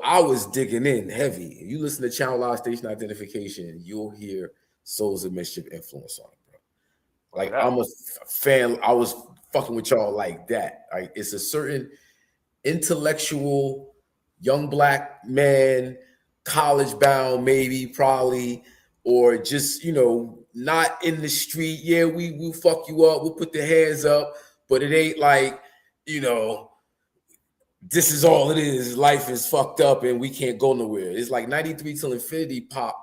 I was digging in heavy. You listen to Channel Live Station Identification, you'll hear Souls of Mischief influence on it, bro. Like, I'm a fan. I was fucking with y'all like that. Right? It's a certain intellectual young black man, college bound, maybe, probably, or just, not in the street. Yeah, we'll fuck you up. We'll put the hands up, but it ain't like, this is all it is. Life is fucked up and we can't go nowhere. It's like 93 till infinity pop.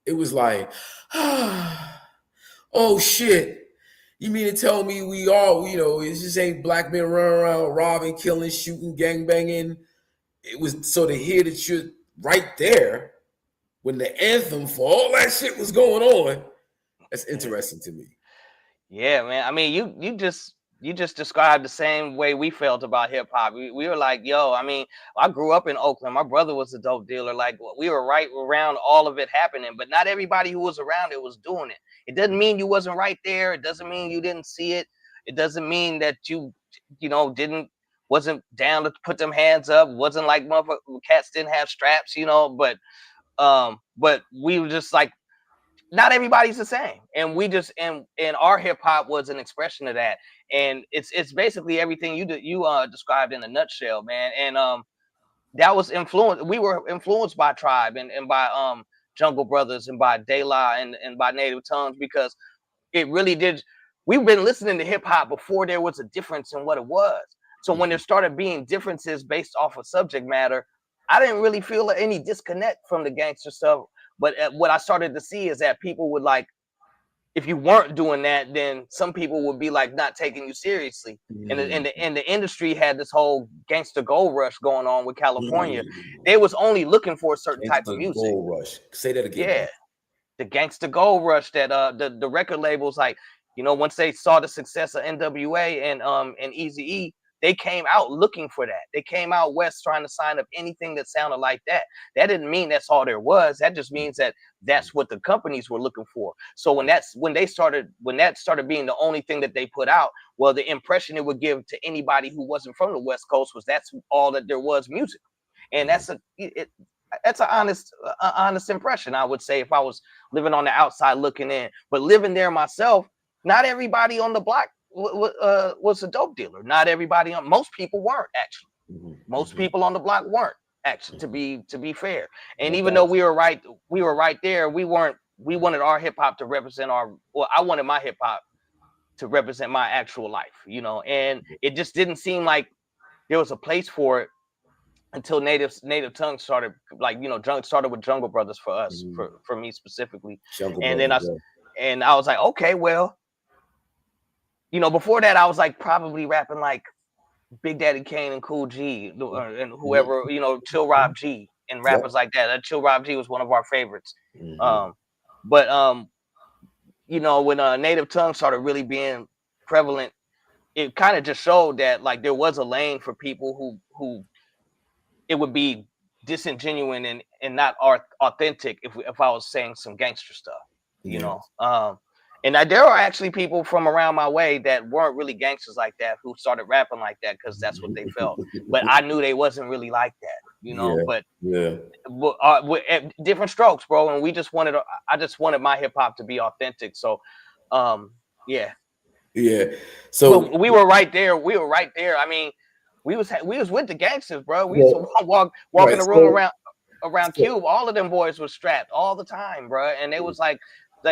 It was like, oh shit. You mean to tell me we all, it just ain't black men running around robbing, killing, shooting, gangbanging. It was so to hear that you're right there when the anthem for all that shit was going on. That's interesting to me. Yeah, man. I mean, you just described the same way we felt about hip hop. We were like, yo, I mean, I grew up in Oakland. My brother was a dope dealer. Like, we were right around all of it happening, but not everybody who was around it was doing it. It doesn't mean you wasn't right there. It doesn't mean you didn't see it. It doesn't mean that you wasn't down to put them hands up. Wasn't like motherfuckers, cats didn't have straps, but we were just like, not everybody's the same, and we just and our hip hop was an expression of that, and it's basically everything you described in a nutshell, man. And that was influenced. We were influenced by Tribe and by Jungle Brothers and by De La and by Native Tongues, because it really did. We've been listening to hip hop before there was a difference in what it was. So when there started being differences based off of subject matter, I didn't really feel any disconnect from the gangster stuff. But what I started to see is that people would, like, if you weren't doing that, then some people would be like not taking you seriously. And the industry had this whole gangster gold rush going on with California. They was only looking for a certain type of music. Gold rush. Say that again. Yeah, the gangster gold rush that the record labels, like, once they saw the success of NWA and Eazy-E, they came out looking for that. They came out west trying to sign up anything that sounded like that. That didn't mean that's all there was. That just means that that's what the companies were looking for. So when that started being the only thing that they put out, well, the impression it would give to anybody who wasn't from the West Coast was that's all that there was music. And that's an honest impression, I would say, if I was living on the outside looking in. But living there myself, not everybody on the block was a dope dealer. Not everybody most people weren't, actually. Most people on the block weren't, actually, to be fair. And even though we were right there, we wanted our hip hop to represent I wanted my hip hop to represent my actual life, and it just didn't seem like there was a place for it until Native Tongue started, started with Jungle Brothers for us, for me specifically. Then I was like, okay, well, before that, I was like probably rapping like Big Daddy Kane and Cool G and whoever, Chill Rob G and rappers like that. Chill Rob G was one of our favorites. But you know, when native tongue started really being prevalent, it kind of just showed that like there was a lane for people who it would be disingenuine and not authentic if I was saying some gangster stuff, you Yeah. know. And there are actually people from around my way that weren't really gangsters like that who started rapping like that because that's what they felt. But I knew they wasn't really like that, you know. Yeah. But Yeah. different strokes, bro. And we just wanted, I just wanted my hip hop to be authentic. So, yeah. Yeah. So But we were right there. We were right there. I mean, we was with the gangsters, bro. We used to walk in right. the room around So Cube. All of them boys were strapped all the time, bro. And they was like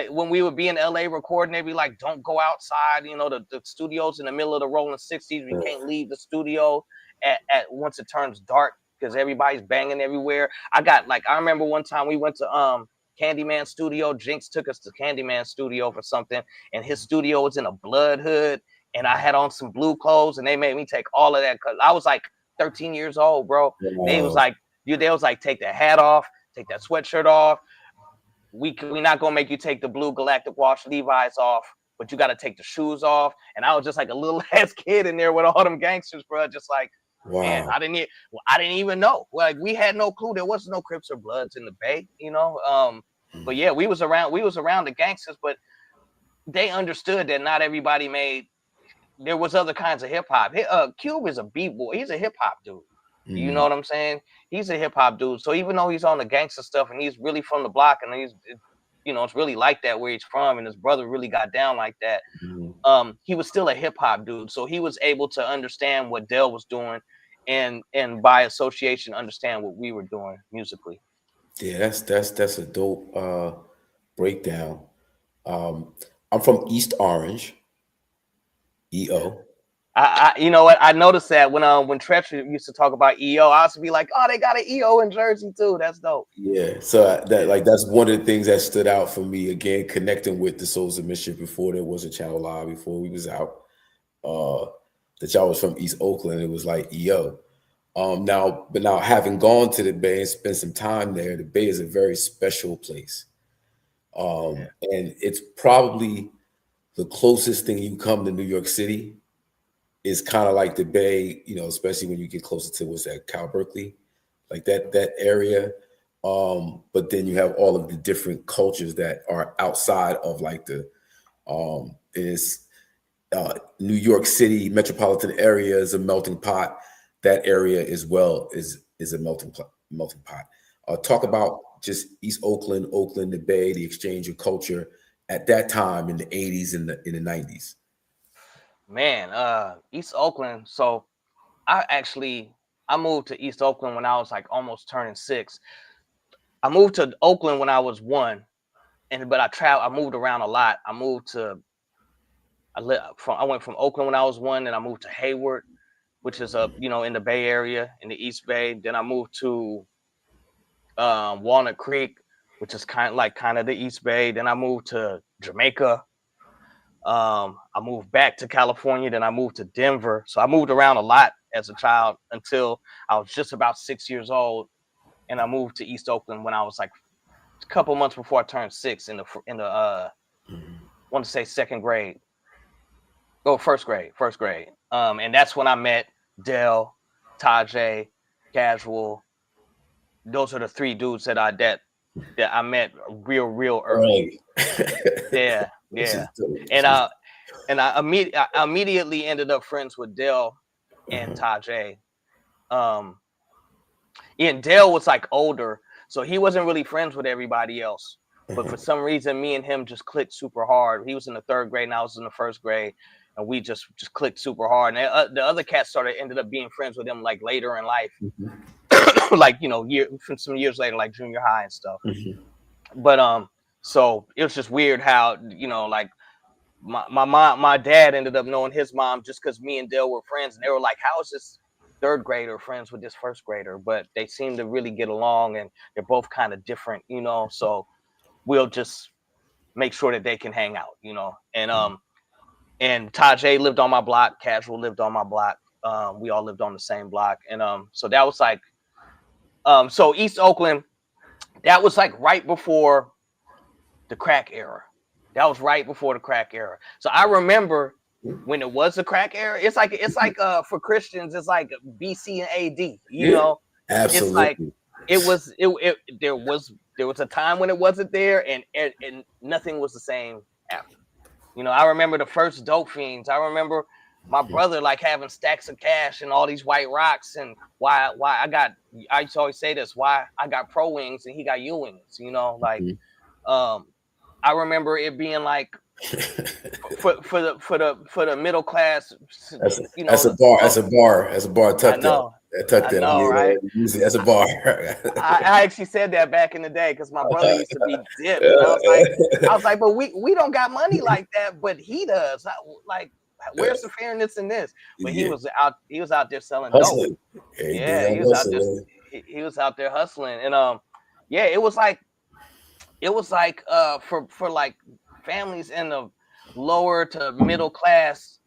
when we would be in LA recording, they'd be like, "Don't go outside." You know, the studio's in the middle of the rolling 60s. We can't leave the studio at once it turns dark because everybody's banging everywhere. I remember one time we went to Candyman studio. Jinx took us to Candyman studio for something, and his studio was in a blood hood. And I had on some blue clothes, and they made me take all of that because I was like 13 years old, bro. They was like, take the hat off, take that sweatshirt off. We not gonna make you take the blue Galactic Wash Levi's off, but you got to take the shoes off. And I was just like a little ass kid in there with all them gangsters, bro. Just like, man, I didn't even know. Like we had no clue. There was no Crips or Bloods in the Bay, you know. But yeah, we was around the gangsters, but they understood that not everybody made. There was other kinds of hip hop. Cube is a b-boy. He's a hip hop dude. You know what I'm saying? He's a hip hop dude. So even though he's on the gangster stuff and he's really from the block and it's really like that where he's from and his brother really got down like that. He was still a hip hop dude. So he was able to understand what Dell was doing and by association understand what we were doing musically. Yeah, that's a dope breakdown. I'm from East Orange, EO. You know what? I noticed that when Treacher used to talk about EO, I used to be like, oh, they got an EO in Jersey too. That's dope. Yeah, so that's one of the things that stood out for me. Again, connecting with the Souls of Mischief before there was a Channel Live, before we was out. That y'all was from East Oakland. It was like EO. Now having gone to the Bay and spent some time there, the Bay is a very special place. And it's probably the closest thing you come to New York City is kind of like the Bay, you know, especially when you get closer to what's that, Cal Berkeley, like that area. But then you have all of the different cultures that are outside of like the New York City metropolitan area is a melting pot. That area as well is a melting pot. Talk about just East Oakland, the Bay, the exchange of culture at that time in the 80s and in the 90s. Man, East Oakland. So I moved to East Oakland when I was like almost turning 6. I moved to Oakland when I was 1, but I moved around a lot. I went from Oakland when I was 1, and I moved to Hayward, which is in the Bay Area in the East Bay. Then I moved to Walnut Creek, which is kind of the East Bay. Then I moved to Jamaica. I moved back to California. Then I moved to Denver. So I moved around a lot as a child until I was just about 6 years old, and I moved to East Oakland when I was like a couple months before I turned 6 in the I want to say second grade. Oh, first grade. And that's when I met Dell, Tajay, Casual. Those are the 3 dudes that I met real early. Yeah. And I immediately ended up friends with Dell and Tajay. And Dell was like older, so he wasn't really friends with everybody else. But for some reason, me and him just clicked super hard. He was in the 3rd grade and I was in the 1st grade. And we just clicked super hard. And the other cats ended up being friends with him like later in life, like some years later, like junior high and stuff. But so it was just weird how like my dad ended up knowing his mom just because me and Dale were friends, and they were like, "How is this 3rd grader friends with this 1st grader?" But they seem to really get along, and they're both kind of different, So we'll just make sure that they can hang out, And Tajay lived on my block. Casual lived on my block. We all lived on the same block. And so that was like, so East Oakland, that was like right before the crack era. That was right before the crack era. So I remember when it was the crack era. It's like for Christians, it's like BC and AD. You Yeah, know, it's like absolutely. there was a time when it wasn't there, and nothing was the same after. You know, I remember the first dope fiends. I remember my brother like having stacks of cash and all these white rocks, and why I used to always say this, why I got pro wings and he got U wings, you know, like I remember it being like for the middle class, you That's know. a bar. That's a bar I tucked up. know, Tucked in. right? Usually that's a bar. I actually said that back in the day because my brother used to be dipped, and I was like, but we don't got money like that, but he does. Like, where's the fairness in this? But Yeah. he was out there selling dope. Hustling. Yeah, he was out there. He was out there hustling, and yeah, it was like for like families in the lower to middle class,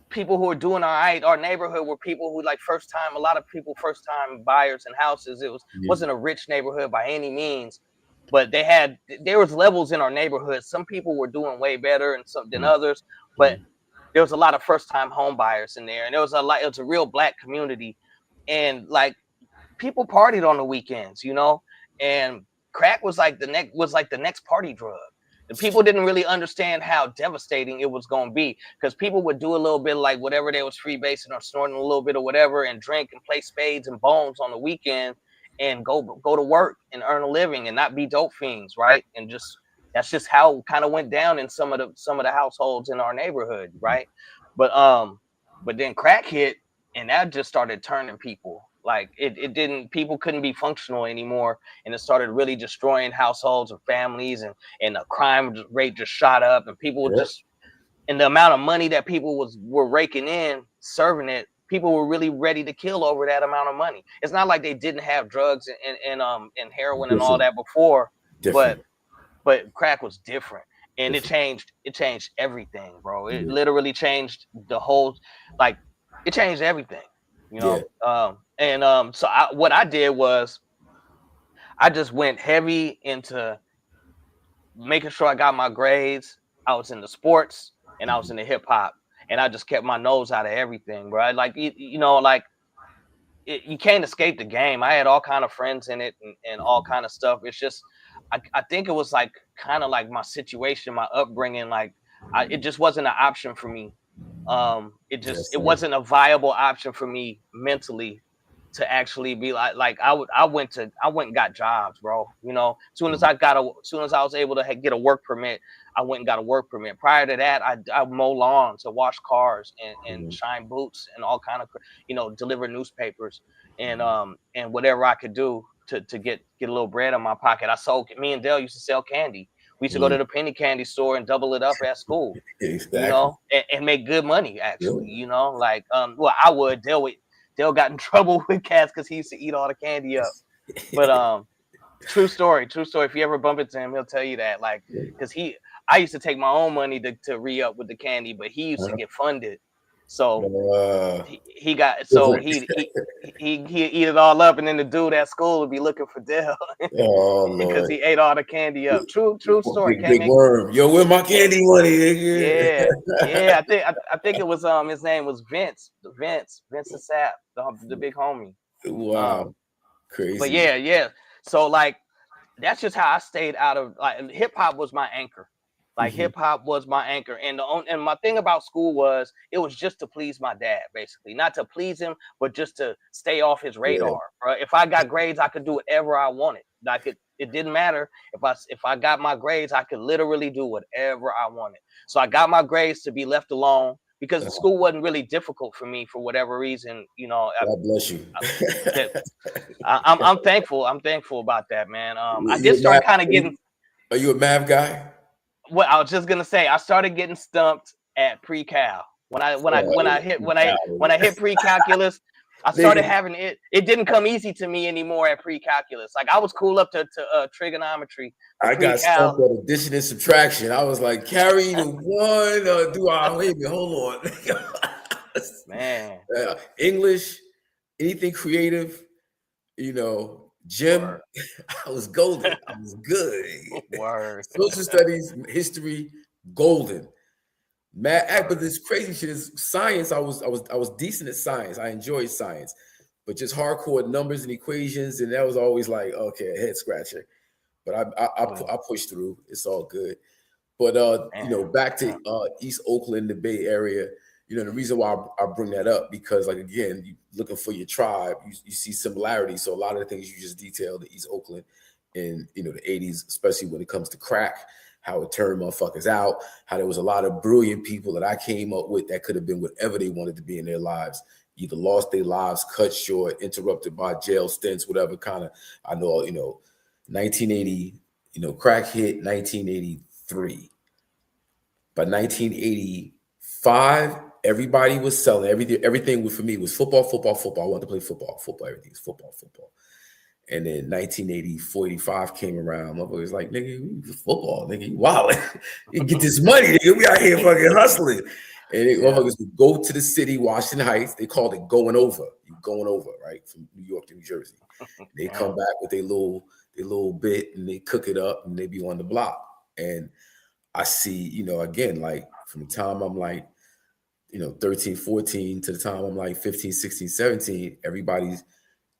people who were doing all right. Our neighborhood were people who like a lot of people first time buyers in houses. It wasn't a rich neighborhood by any means, but there was levels in our neighborhood. Some people were doing way better than others, but there was a lot of first time home buyers in there, and it was a real black community, and like people partied on the weekends, you know, and crack was like the next party drug. The people didn't really understand how devastating it was going to be, because people would do a little bit like whatever they was freebasing or snorting a little bit or whatever, and drink and play spades and bones on the weekend, and go to work and earn a living and not be dope fiends, right? And that's just how it kind of went down in some of the households in our neighborhood, right? But then crack hit, and that just started turning people. Like it didn't, people couldn't be functional anymore, and it started really destroying households and families, and the crime rate just shot up, and people were and the amount of money that people were raking in serving it, people were really ready to kill over that amount of money. It's not like they didn't have drugs and heroin and all that before, but crack was different, and it changed everything, bro. It literally changed the whole, like, it changed everything, you know. So what I did was I just went heavy into making sure I got my grades. I was in the sports and I was in the hip hop, and I just kept my nose out of everything, bro. Like, you know, like you can't escape the game. I had all kind of friends in it, and all kind of stuff. It's just, I think it was like kind of like my situation, my upbringing, like it just wasn't an option for me. It wasn't a viable option for me mentally to actually be like I went and got jobs, bro. You know, as soon as I was able to get a work permit, I went and got a work permit. Prior to that, I mow lawns, to wash cars, and shine boots, and all kind of, you know, deliver newspapers, and whatever I could do to get a little bread in my pocket. Me and Dale used to sell candy. We used to go to the penny candy store and double it up at school. Exactly. You know, and make good money, actually. You know, like well, I would. Dale got in trouble with cats because he used to eat all the candy up. But true story. If you ever bump into him, he'll tell you that, like, because I used to take my own money to re-up with the candy, but he used to get funded. So he eat it all up, and then the dude at school would be looking for Dale because he ate all the candy up. True story. Big worm. Yo, where my candy money? Yeah. I think it was his name was Vince Sapp, the big homie. Wow, crazy. But yeah. So like, that's just how I stayed out of, like, hip hop was my anchor. Like hip hop was my anchor, and my thing about school was it was just to please my dad, basically, not to please him, but just to stay off his radar. Right? If I got grades, I could do whatever I wanted. It didn't matter if I got my grades, I could literally do whatever I wanted. So I got my grades to be left alone, because school wasn't really difficult for me for whatever reason. You know, God bless you. I'm thankful. I'm thankful about that, man. I did start kind of getting. Are you a math guy? Well, I was just gonna say, I started getting stumped at pre-cal. When I hit pre-calculus, I started having it. It didn't come easy to me anymore at pre-calculus. Like, I was cool up to trigonometry. I got stumped at addition and subtraction. I was like, carry the one. Wait a minute, hold on. Man, English, anything creative, you know, Gym, Word. I was golden. I was good. Word. Social studies, history, golden. Math, but Word. this crazy shit is science. I was decent at science. I enjoyed science, but just hardcore numbers and equations, and that was always like, okay, a head scratcher. But I pushed through. It's all good. But Man. back to Yeah. East Oakland, the Bay Area. The reason why I bring that up, because like again, you looking for your tribe, you see similarities. So a lot of the things you just detailed, the East Oakland in the 80s, especially when it comes to crack, how it turned motherfuckers out, how there was a lot of brilliant people that I came up with that could have been whatever they wanted to be in their lives, either lost their lives, cut short, interrupted by jail stints, whatever kind of. I know, 1980, crack hit 1983. By 1985, everybody was selling everything for me was football, football, football. I wanted to play football, football, everything was football, football. And then 1984, 85 came around. My boy was like, nigga, football, nigga, you wildin'. You get this money, nigga. We out here fucking hustling. And motherfuckers would go to the city, Washington Heights. They called it going over. You going over, right? From New York to New Jersey. They come back with their little bit and they cook it up and they be on the block. And I see, again, like from the time I'm like, 13, 14 to the time I'm like 15, 16, 17, everybody's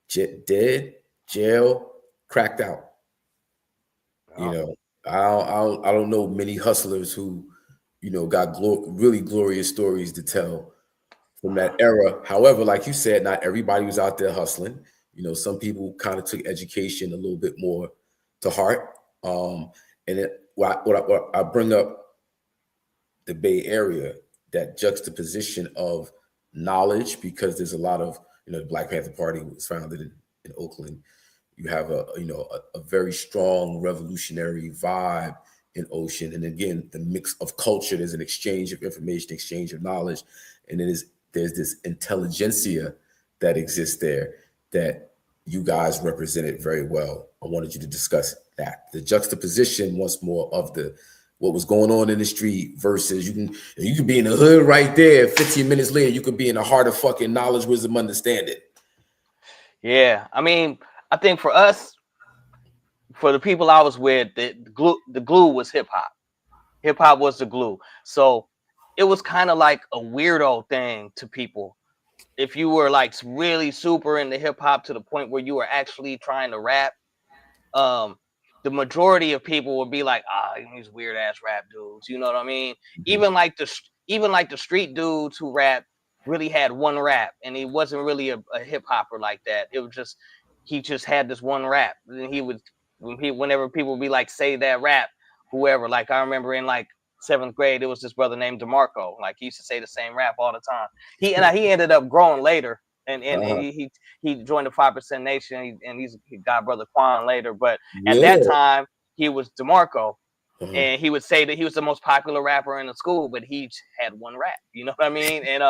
dead, jail, cracked out. I don't know many hustlers who, got really glorious stories to tell from that era. However, like you said, not everybody was out there hustling. Some people kind of took education a little bit more to heart. And what I bring up the Bay Area, that juxtaposition of knowledge, because there's a lot of, the Black Panther Party was founded in Oakland. You have a very strong revolutionary vibe in Ocean. And again, the mix of culture, there's an exchange of information, exchange of knowledge. And there's this intelligentsia that exists there that you guys represented very well. I wanted you to discuss that. The juxtaposition once more of what was going on in the street versus you can be in the hood right there. 15 minutes later, you could be in the heart of fucking knowledge, wisdom, understanding. Yeah. I mean, I think for us, for the people I was with, the glue was hip hop. Hip hop was the glue. So it was kind of like a weirdo thing to people. If you were like really super into hip hop to the point where you were actually trying to rap, the majority of people would be like, these weird ass rap dudes. You know what I mean? Mm-hmm. Even like the street dudes who rap really had one rap, and he wasn't really a hip hopper like that. It was just he just had this one rap, and he would whenever people would be like, say that rap, whoever. Like I remember in like 7th grade, it was this brother named DeMarco. Like he used to say the same rap all the time. He ended up growing later, and he joined the 5% Nation, and he got brother Quan later. But at that time, he was DeMarco, and he would say that he was the most popular rapper in the school, but he had one rap. You know what I mean? And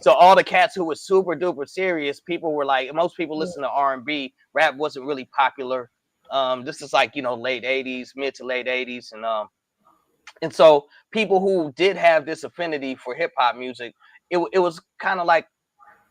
so all the cats who were super duper serious, people were like, most people listen to R&B. Rap wasn't really popular. This is like late 80s, mid to late 80s, and so people who did have this affinity for hip hop music, it was kind of like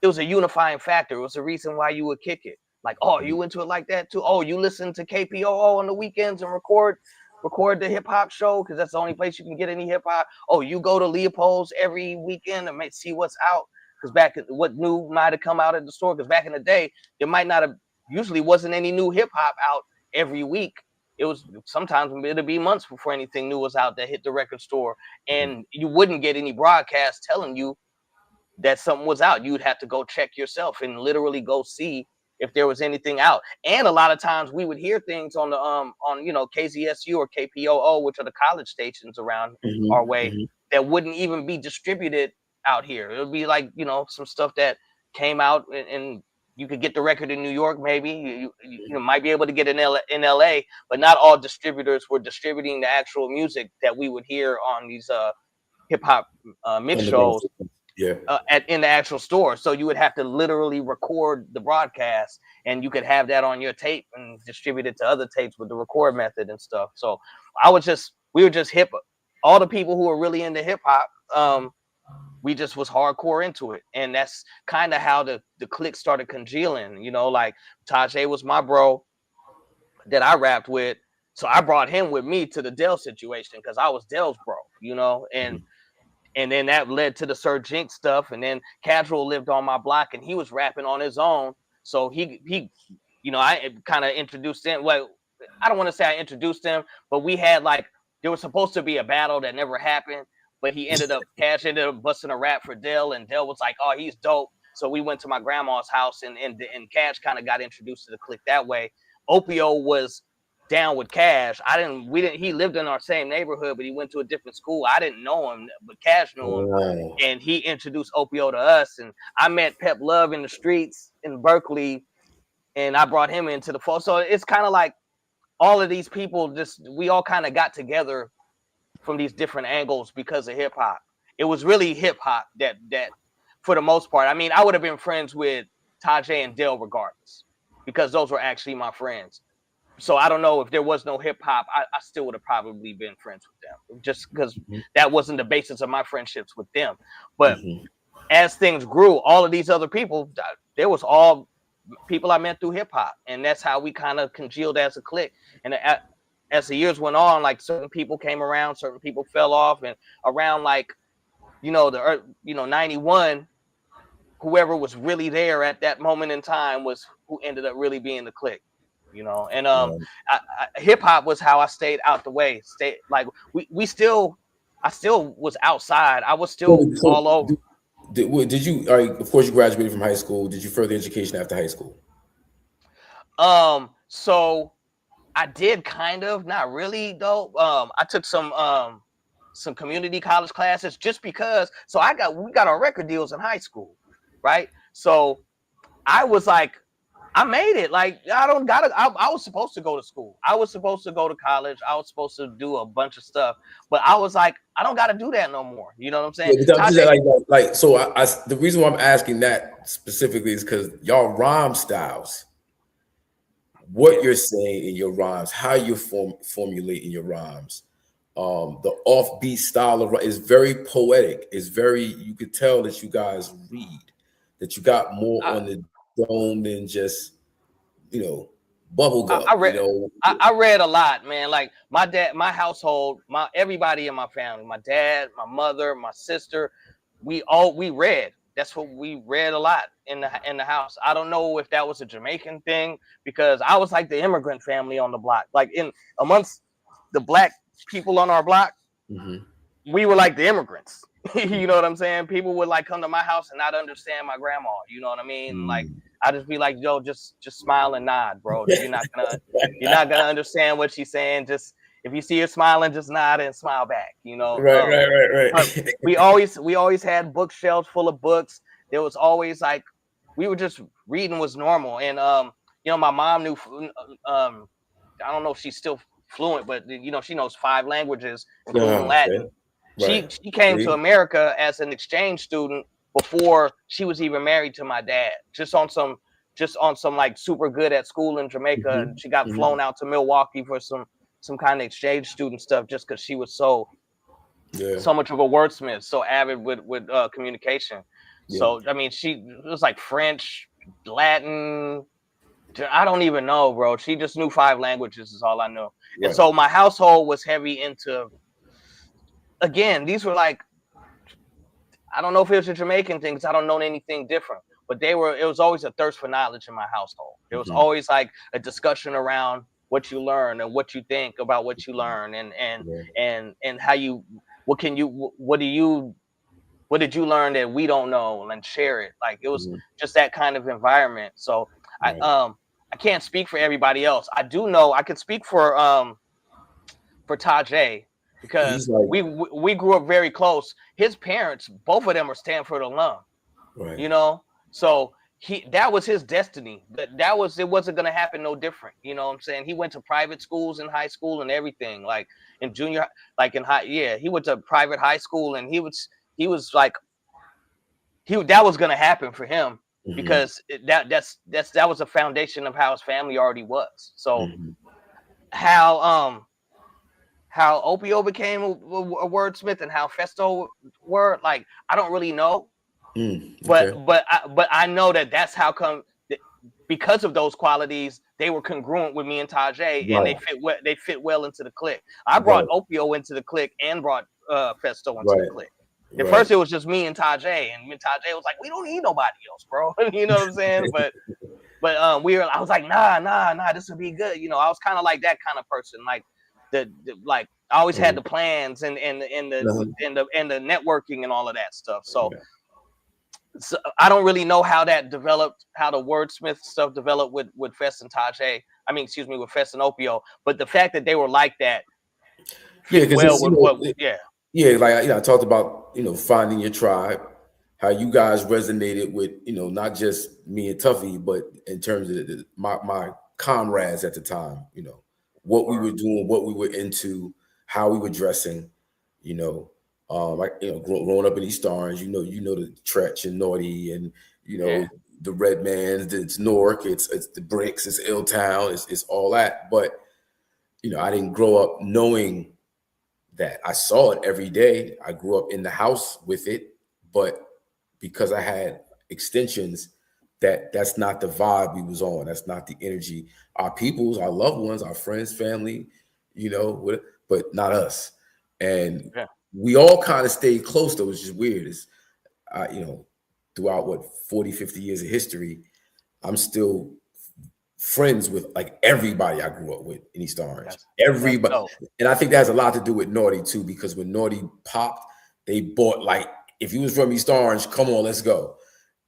it was a unifying factor. It was a reason why you would kick it. Like, oh, you into it like that too? Oh, you listen to KPOO on the weekends and record the hip hop show because that's the only place you can get any hip hop. Oh, you go to Leopold's every weekend and see what's out because what new might have come out at the store. Because back in the day, there might not have usually wasn't any new hip hop out every week. It was sometimes it'd be months before anything new was out that hit the record store, and you wouldn't get any broadcast telling you that something was out. You'd have to go check yourself and literally go see if there was anything out. And a lot of times we would hear things on the on KZSU or KPOO, which are the college stations around our way, that wouldn't even be distributed out here. It would be like some stuff that came out and you could get the record in New York, maybe you might be able to get it in LA, but not all distributors were distributing the actual music that we would hear on these hip hop mix shows. In the actual store. So you would have to literally record the broadcast, and you could have that on your tape and distribute it to other tapes with the record method and stuff. So we were just hip. All the people who were really into hip hop, we just was hardcore into it. And that's kind of how the clique started congealing. Like Tajay was my bro. that I rapped with. So I brought him with me to the Dell situation because I was Dell's bro, you know, and then that led to the Sir Jinx stuff. And then Casual lived on my block and he was rapping on his own. So he you know, I kind of introduced him. Well, I don't want to say I introduced him, but we had like, there was supposed to be a battle that never happened, but Cash ended up busting a rap for Dell, and Dell was like, oh, he's dope. So we went to my grandma's house, and Cash kind of got introduced to the clique that way. Opio was down with Cash. He lived in our same neighborhood, but he went to a different school. I didn't know him, but Cash knew him. Oh. And he introduced Opio to us. And I met Pep Love in the streets in Berkeley, and I brought him into the fold. So it's kind of like all of these people, we all kind of got together from these different angles because of hip hop. It was really hip hop that for the most part. I mean, I would have been friends with Tajay and Dell regardless, because those were actually my friends. So I don't know, if there was no hip hop, I still would have probably been friends with them, just because that wasn't the basis of my friendships with them. But as things grew, all of these other people, there was all people I met through hip hop, and that's how we kind of congealed as a clique. And as the years went on, like certain people came around, certain people fell off, and around like, you know, 91, whoever was really there at that moment in time was who ended up really being the clique. You know, and hip hop was how I stayed out the way. I still was outside. I was still all over. Did you? All right, of course, you graduated from high school. Did you further education after high school? So I did kind of, not really though. I took some community college classes just because. So we got our record deals in high school, right? So I was like, I made it. Like, I was supposed to go to school. I was supposed to go to college. I was supposed to do a bunch of stuff. But I was like, I don't got to do that no more. You know what I'm saying? Yeah, so the reason why I'm asking that specifically is because y'all rhyme styles, what you're saying in your rhymes, how you're formulating your rhymes, the offbeat style is very poetic. It's very, you could tell that you guys read, that you got more on the dome than just, you know, bubblegum. I read a lot, man. Like my dad, my household, everybody in my family, my dad, my mother, my sister, we read. That's what we read a lot in the house. I don't know if that was a Jamaican thing, because I was like the immigrant family on the block. Like amongst the black people on our block, we were like the immigrants. You know what I'm saying? People would like come to my house and not understand my grandma. You know what I mean? Like, I just be like, yo, just smile and nod, bro. You're not gonna understand what she's saying. Just, if you see her smiling, just nod and smile back. You know? Right. We always had bookshelves full of books. There was always like, we were just reading was normal. And you know, my mom knew. I don't know if she's still fluent, but you know, she knows 5 languages, including Latin. Okay. Right. She came to America as an exchange student before she was even married to my dad. Just on some like super good at school in Jamaica, and she got flown out to Milwaukee for some kind of exchange student stuff, just because she was so much of a wordsmith, so avid with communication. So I mean, it was like French, Latin. I don't even know, bro. She just knew 5 languages is all I know. And so my household was heavy into. Again, these were like, I don't know if it was a Jamaican thing, because I don't know anything different, but it was always a thirst for knowledge in my household. There was always like a discussion around what you learn and what you think about what you learn, and how what did you learn that we don't know, and share it. Like, it was just that kind of environment. So I can't speak for everybody else. I do know I could speak for Tajay, because we grew up very close. His parents, both of them are Stanford alum, you know, so that was his destiny. It wasn't gonna happen no different. You know what I'm saying? He went to private schools in high school and everything, like in junior, like in high, he went to private high school, and he was like, that was gonna happen for him, because that was a foundation of how his family already was. So how Opio became a wordsmith and how Festo were, like, I don't really know, but I know that's how come because of those qualities, they were congruent with me and Tajay, and they fit well into the clique. I brought Opio into the clique and brought Festo into the clique. At first, it was just me and Tajay, and me and Tajay was like, "We don't need nobody else, bro." You know what I'm saying? But I was like, nah, this would be good. You know, I was kind of like that kind of person, like like I always had the plans and the networking and all of that stuff. So I don't really know how that developed, how the wordsmith stuff developed with Fest and Tajay. I mean, excuse me, with Fest and Opio. But the fact that they were like that, like I talked about, finding your tribe, how you guys resonated with, not just me and Tuffy, but in terms of my comrades at the time, what we were doing, what we were into, how we were dressing, growing up in East Orange, you know the Tretch and Naughty and the Redmans, it's Newark, it's the Bricks, it's Illtown, it's all that. But I didn't grow up knowing that. I saw it every day. I grew up in the house with it, but because I had extensions, that's not the vibe we was on. That's not the energy. Our peoples, our loved ones, our friends, family, but not us. And we all kind of stayed close, though, which is weird. Throughout 40, 50 years of history, I'm still friends with like everybody I grew up with in East Orange. Everybody. And I think that has a lot to do with Naughty too, because when Naughty popped, they bought, like, if you was from East Orange, come on, let's go.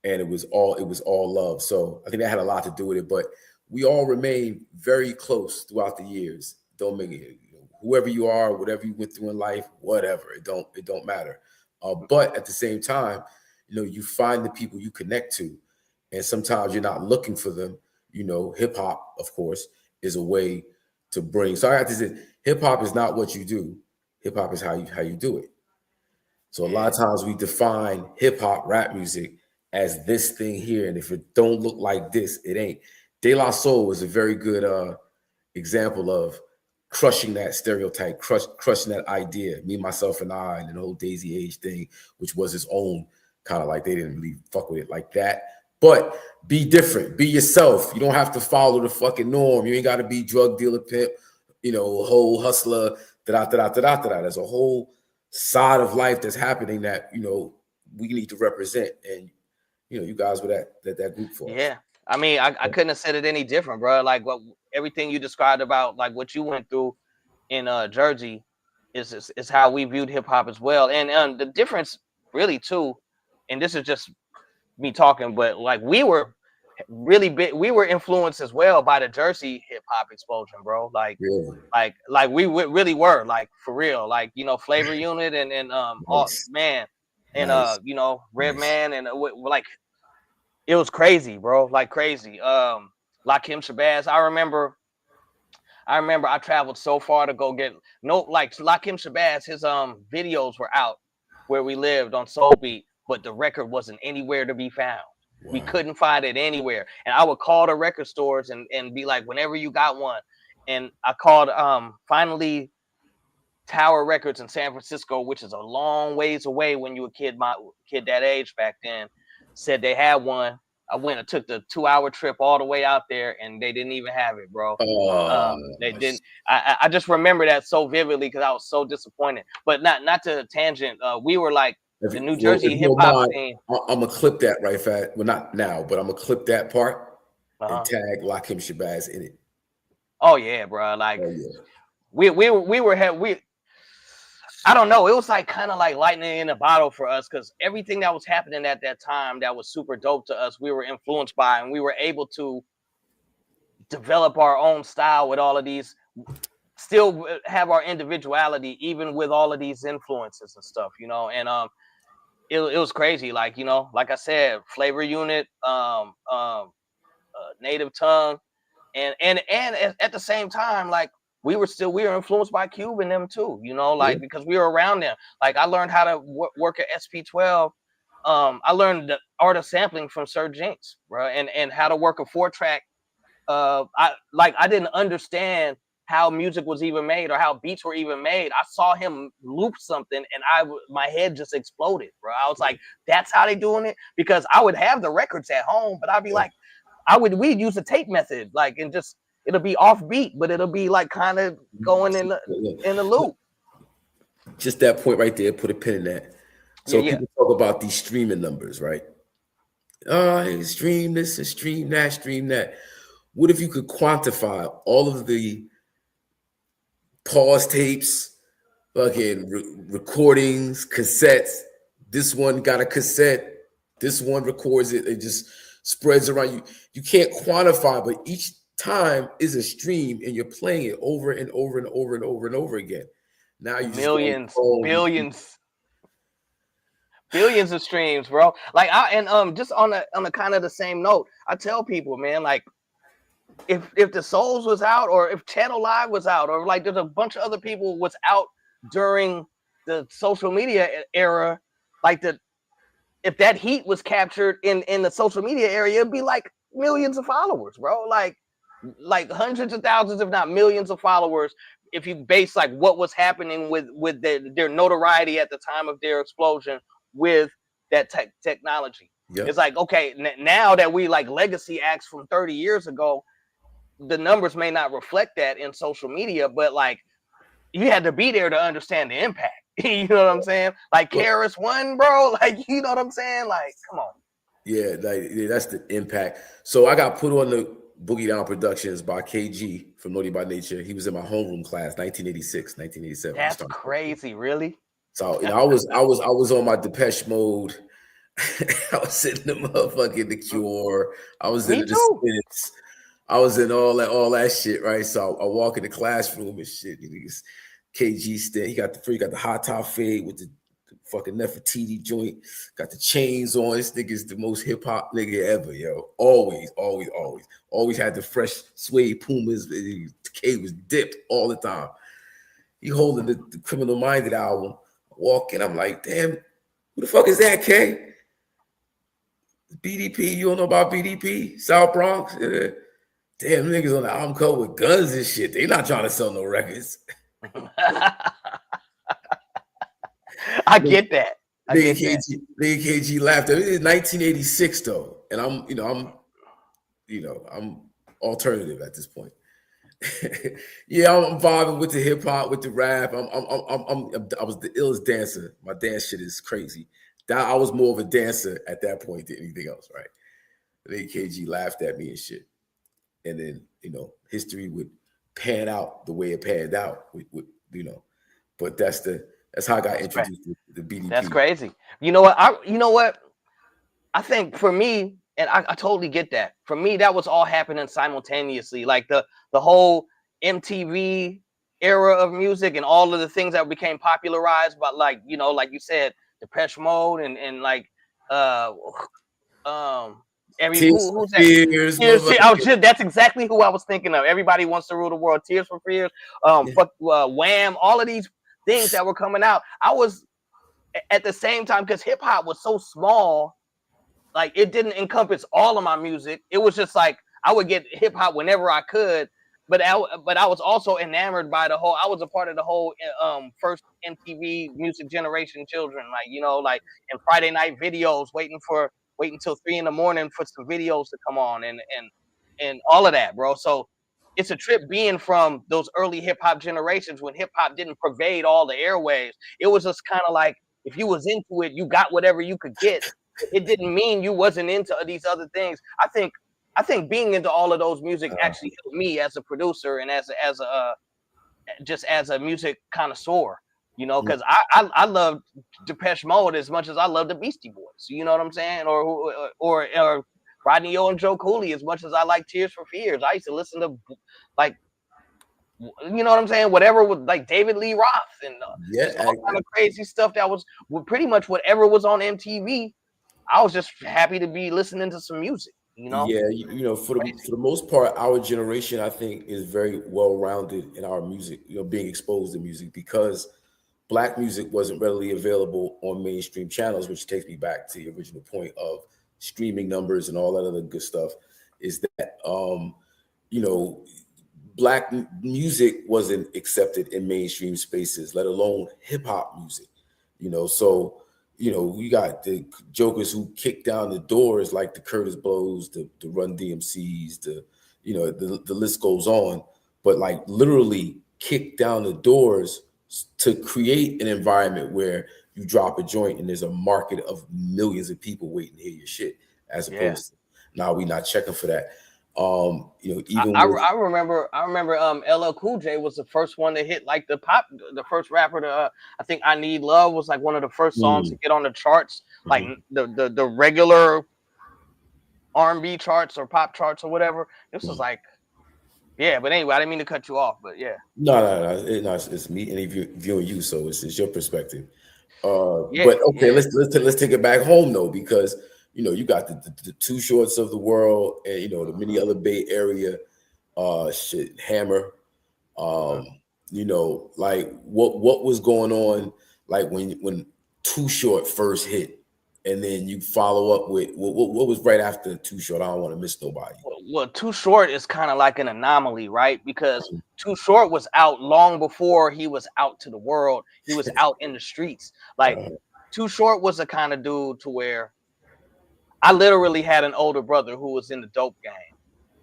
And it was all love. So I think that had a lot to do with it. But we all remain very close throughout the years. Don't make it, whoever you are, whatever you went through in life, whatever, it don't matter. But at the same time, you find the people you connect to, and sometimes you're not looking for them. Hip hop, of course, is a way to bring. So I have to say, hip hop is not what you do. Hip hop is how you do it. So a lot of times we define hip hop, rap music, as this thing here, and if it don't look like this, it ain't. De La Soul is a very good example of crushing that stereotype, crushing that idea. Me, Myself, and I, and the whole Daisy Age thing, which was its own kind of like, they didn't really fuck with it like that. But be different, be yourself. You don't have to follow the fucking norm. You ain't got to be drug dealer, pimp, whole hustler. There's a whole side of life that's happening that we need to represent, and you guys were that group for us. Yeah, I mean, I couldn't have said it any different, bro. Like everything you described about like what you went through in Jersey is how we viewed hip hop as well, and the difference really too, and this is just me talking, but like we were really big, we were influenced as well by the Jersey hip hop explosion, bro. Like we really were, like, for real, like Flavor Unit and Nice. Man, and Nice. Redman, and like it was crazy, bro, like crazy. Hakim Shabazz, I remember I traveled so far to go get Hakim Shabazz, his videos were out where we lived on Soul Beat, but the record wasn't anywhere to be found. Wow. We couldn't find it anywhere. And I would call the record stores and be like, whenever you got one. And I called finally Tower Records in San Francisco, which is a long ways away when you were my kid that age back then, said they had one. I went and took the 2-hour trip all the way out there, and they didn't even have it, bro. They didn't. I just remember that so vividly because I was so disappointed. But not to tangent. We were like the New Jersey hip hop scene. I'm gonna clip that right fast. Well, not now, but I'm gonna clip that part and tag Hakim Shabazz in it. Oh yeah, bro. Like we I don't know. It was like kind of like lightning in a bottle for us, because everything that was happening at that time that was super dope to us, we were influenced by, and we were able to develop our own style with all of these, still have our individuality, even with all of these influences and stuff, and it was crazy. Like, like I said, Flavor Unit, Native Tongue, and at the same time, like, we were influenced by Cube and them too, because we were around them. Like, I learned how to work at SP12. I learned the art of sampling from Sir Jinx, bro, and how to work a 4-track. I didn't understand how music was even made or how beats were even made. I saw him loop something and my head just exploded, bro. I was like, that's how they doing it? Because I would have the records at home, but I'd be like, we'd use the tape method, like, and just it'll be offbeat, but it'll be like kind of going in the loop. Just that point right there, put a pin in that. So Yeah. people talk about these streaming numbers, right? Oh, stream this and stream that, stream that. What if you could quantify all of the pause tapes, fucking recordings, cassettes? This one got a cassette. This one records it. It just spreads around. You can't quantify, but each time is a stream, and you're playing it over and over and over and over and over again. Now you Millions, billions of streams, bro. Like, just on the kind of the same note, I tell people, man, like, if the Souls was out, or if Channel Live was out, or like there's a bunch of other people was out during the social media era, like if that heat was captured in the social media area, it'd be like millions of followers, bro. Like hundreds of thousands, if not millions of followers, if you base like what was happening with their notoriety at the time of their explosion with that technology. Yep. It's like, okay, now that we like legacy acts from 30 years ago, the numbers may not reflect that in social media, but like you had to be there to understand the impact. You know what I'm saying? Like KRS-One, bro. Like, you know what I'm saying? Like, come on. Yeah, that's the impact. So I got put on the Boogie Down Productions by KG from Naughty by Nature. He was in my homeroom class, 1986, 1987. That's crazy, really. So I was on my Depeche Mode. I was in the motherfucking The Cure. I was in the Smiths. I was in all that shit, right? So I walk in the classroom and shit. KG stand. He got the hot top fade with the fucking Nefertiti joint. Got the chains on. This nigga's the most hip hop nigga ever, yo. Always had the fresh suede Pumas. The K was dipped all the time. He holding the Criminal Minded album. I walk in, I'm like, damn, who the fuck is that, K? BDP. You don't know about BDP? South Bronx. Damn, niggas on the album cover with guns and shit. They not trying to sell no records. I get that. KG laughed at it. It's 1986 though, and I'm alternative at this point. Yeah, I'm vibing with the hip hop, with the rap. I was the illest dancer. My dance shit is crazy. I was more of a dancer at that point than anything else, right? Then KG laughed at me and shit. And then, history would pan out the way it panned out, but that's how I got introduced to the BDP. That's crazy. You know what? I think for me, and I totally get that. For me, that was all happening simultaneously. Like the whole MTV era of music and all of the things that became popularized by, like you said, Depeche Mode and like who's that? That's exactly who I was thinking of. Everybody Wants to Rule the World, Tears for Fears, Wham, all of these things that were coming out. I was at the same time, because hip hop was so small, like it didn't encompass all of my music. It was just like I would get hip hop whenever I could, but I was also enamored by the whole. I was a part of the whole first MTV Music Generation children, like in Friday night videos, waiting till 3 a.m. for some videos to come on and all of that, bro. So it's a trip being from those early hip hop generations when hip hop didn't pervade all the airwaves. It was just kind of like, if you was into it, you got whatever you could get. It didn't mean you wasn't into these other things. I think being into all of those music actually helped me as a producer and as a music connoisseur. Because I love Depeche Mode as much as I love the Beastie Boys. You know what I'm saying? Or Rodney O and Joe Cooley as much as I like Tears for Fears. I used to listen to, like, you know what I'm saying? Whatever with like David Lee Roth and all kind of crazy stuff that was pretty much whatever was on MTV. I was just happy to be listening to some music. Yeah, for the most part, our generation, I think, is very well-rounded in our music, being exposed to music, because Black music wasn't readily available on mainstream channels, which takes me back to the original point of streaming numbers and all that other good stuff, is that, Black music wasn't accepted in mainstream spaces, let alone hip hop music, so you know, we got the jokers who kick down the doors like the Curtis Blows, the Run DMCs, you know, the list goes on. But like literally kick down the doors to create an environment where you drop a joint and there's a market of millions of people waiting to hear your shit, as opposed to now we not checking for that. You know, even I remember LL Cool J was the first one to hit like the first rapper to I think I Need Love was like one of the first songs to get on the charts, like the regular R&B charts or pop charts or whatever. This was like, yeah, but anyway, I didn't mean to cut you off, but yeah. No, it's me and viewing you, so it's your perspective. But okay, let's take it back home though, because you know you got the Too Shorts of the world, and you know the many other Bay Area, Hammer, you know, like what was going on, like when Too Short first hit, and then you follow up with what was right after Too Short. I don't want to miss nobody. Well, Too Short is kind of like an anomaly, right? Because Too Short was out long before he was out to the world. He was out in the streets. Like Too Short was the kind of dude to where I literally had an older brother who was in the dope game,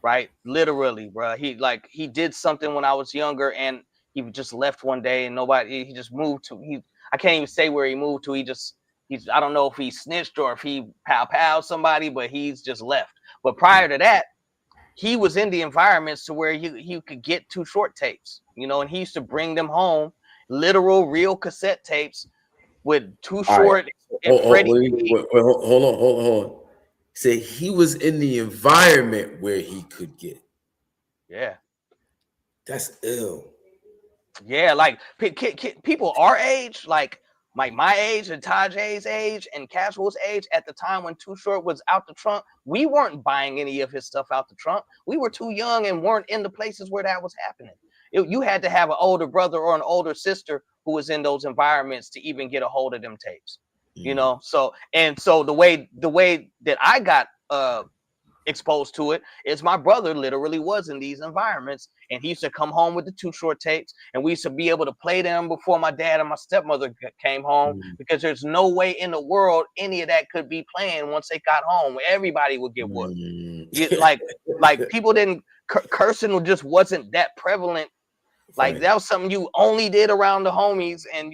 right? Literally, bro. He did something when I was younger, and he just left one day, and he just moved to. I can't even say where he moved to. I don't know if he snitched or if he pow somebody, but he's just left. But prior to that, he was in the environments to where you could get Too Short tapes, you know, and he used to bring them home, literal real cassette tapes with Too Short and Freddie. Hold on. Say he was in the environment where he could get. Yeah. That's ill. Yeah, like people our age, like my age and Tajay's age and Casual's age at the time when Too Short was out the trunk, we weren't buying any of his stuff out the trunk. We were too young and weren't in the places where that was happening. You had to have an older brother or an older sister who was in those environments to even get a hold of them tapes. You know, so the way that I got exposed to it is my brother literally was in these environments, and he used to come home with the Too Short tapes, and we used to be able to play them before my dad and my stepmother came home, because there's no way in the world any of that could be playing once they got home. Everybody would get whooped. Like people didn't cursing just wasn't that prevalent. Like that was something you only did around the homies, and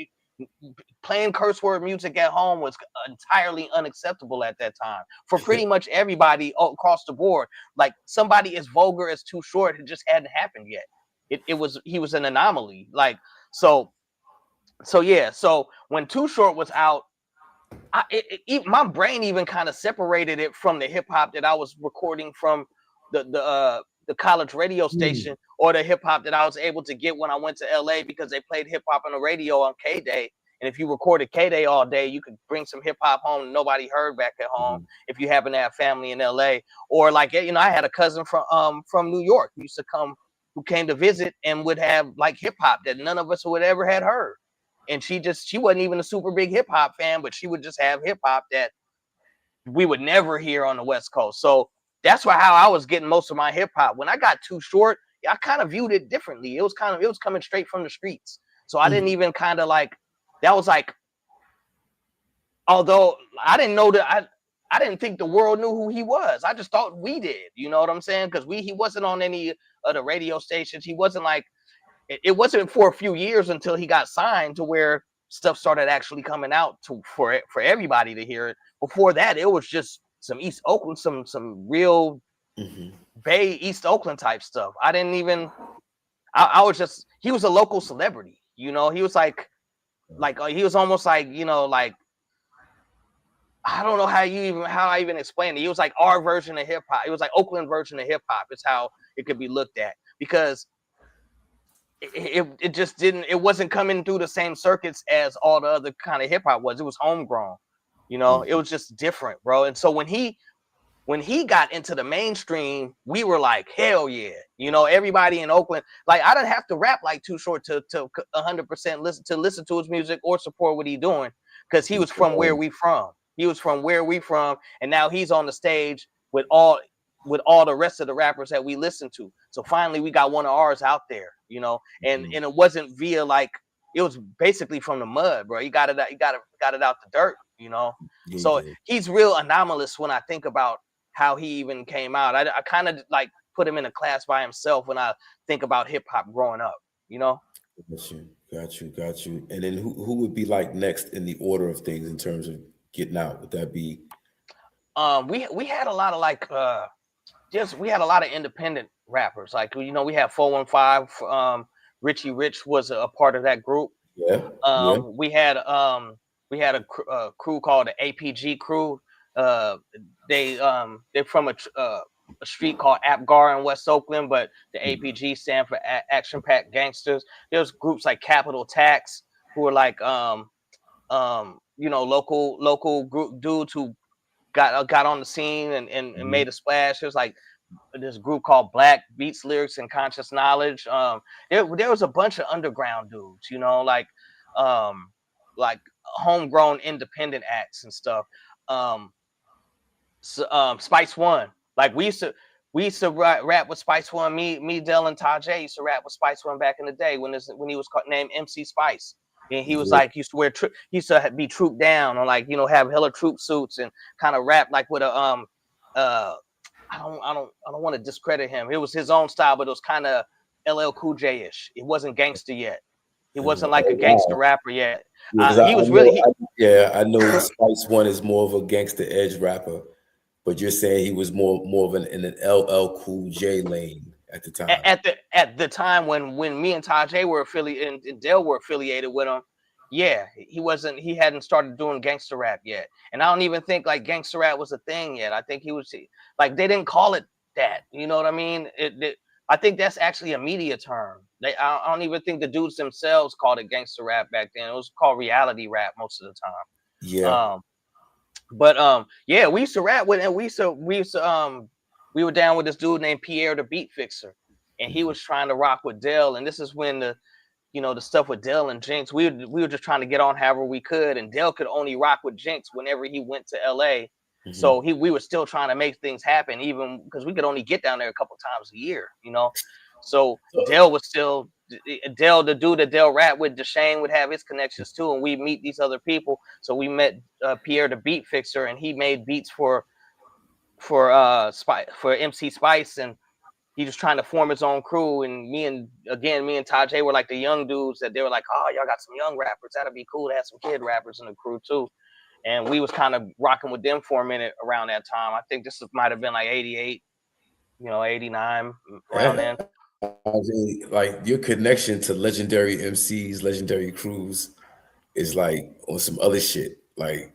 playing curse word music at home was entirely unacceptable at that time for pretty much everybody across the board. Like somebody as vulgar as Too Short, it just hadn't happened yet. He was an anomaly. Like so yeah. So when Too Short was out, my brain even kind of separated it from the hip hop that I was recording from the college radio station, or the hip hop that I was able to get when I went to LA, because they played hip hop on the radio on K-Day. And if you recorded K-Day all day, you could bring some hip hop home and nobody heard back at home if you happen to have family in LA. Or like, you know, I had a cousin from New York who came to visit and would have like hip hop that none of us would ever had heard. And she wasn't even a super big hip hop fan, but she would just have hip hop that we would never hear on the West Coast. So that's how I was getting most of my hip hop. When I got Too Short, I kind of viewed it differently. It was coming straight from the streets. So I didn't even kind of like, that was like, although I didn't know that, I didn't think the world knew who he was. I just thought we did, you know what I'm saying? Because he wasn't on any of the radio stations. He wasn't like, it wasn't for a few years until he got signed to where stuff started actually coming out for everybody to hear it. Before that, it was just some East Oakland, some real Bay East Oakland type stuff. I didn't even, I was just, he was a local celebrity, you know. He was like he was almost like, you know, like, I don't know how I even explain it. He was like our version of hip hop. It was like Oakland version of hip hop. It's how it could be looked at, because it just didn't, it wasn't coming through the same circuits as all the other kind of hip hop was. It was homegrown, you know. It was just different, bro. And so when he got into the mainstream, we were like, hell yeah, you know. Everybody in Oakland, like, I didn't have to rap like Too Short to 100% listen to his music or support what he's doing, because he was from where we from. He was from where we from, and now he's on the stage with all the rest of the rappers that we listen to. So finally we got one of ours out there, you know. And it wasn't via, like, it was basically from the mud, bro. He got it out the dirt, you know. Yeah, he So did. he's real anomalous when I think about how he even came out. I kind of like put him in a class by himself when I think about hip hop growing up, you know. Got you. And then who would be like next in the order of things in terms of getting out? Would that be? We had a lot of like we had a lot of independent rappers. Like, you know, we had 415. Richie Rich was a part of that group. Yeah, yeah. We had a crew called the APG crew. They're from a street called Apgar in West Oakland, but the APG stand for Action Packed Gangsters. There's groups like Capital Tax who are like you know, local group dudes who got on the scene and made a splash. There's like this group called Black Beats, Lyrics, and Conscious Knowledge. There was a bunch of underground dudes, you know, like homegrown independent acts and stuff. Spice One, like we used to rap with Spice One. Me, Del, and Tajay used to rap with Spice One back in the day when he was named MC Spice. And he was Yeah. like, used to wear, he used to be trooped down or like, you know, have hella troop suits and kind of rap like with a I don't want to discredit him. It was his own style, but it was kind of LL Cool J-ish. It wasn't gangster yet. He wasn't like a gangster rapper yet. Yeah, He was really I know Spice One is more of a gangster edge rapper, but you're saying he was more of in an LL Cool J lane at the time. At the time when me and Tajay were affiliated and Dale were affiliated with him. Yeah, he hadn't started doing gangster rap yet. And I don't even think like gangster rap was a thing yet. I think he was like, they didn't call it that. You know what I mean? I think that's actually a media term. I don't even think the dudes themselves called it gangster rap back then. It was called reality rap most of the time. Yeah. Yeah, we used to rap with, and we were down with this dude named Pierre the Beat Fixer, and he was trying to rock with Dell. And this is when the stuff with Dell and Jinx, we were just trying to get on however we could, and Dell could only rock with Jinx whenever he went to LA. So we were still trying to make things happen, even because we could only get down there a couple times a year, you know. So Dell was still the dude that Dell rap with. Deshane would have his connections too, and we meet these other people. So we met Pierre the Beat Fixer, and he made beats for MC Spice, and he was trying to form his own crew. And me and Tajay were like the young dudes that they were like, oh, y'all got some young rappers. That'd be cool to have some kid rappers in the crew too. And we was kind of rocking with them for a minute around that time. I think this might have been like 88, 89, around then. Like your connection to legendary MCs, legendary crews is like on some other shit. Like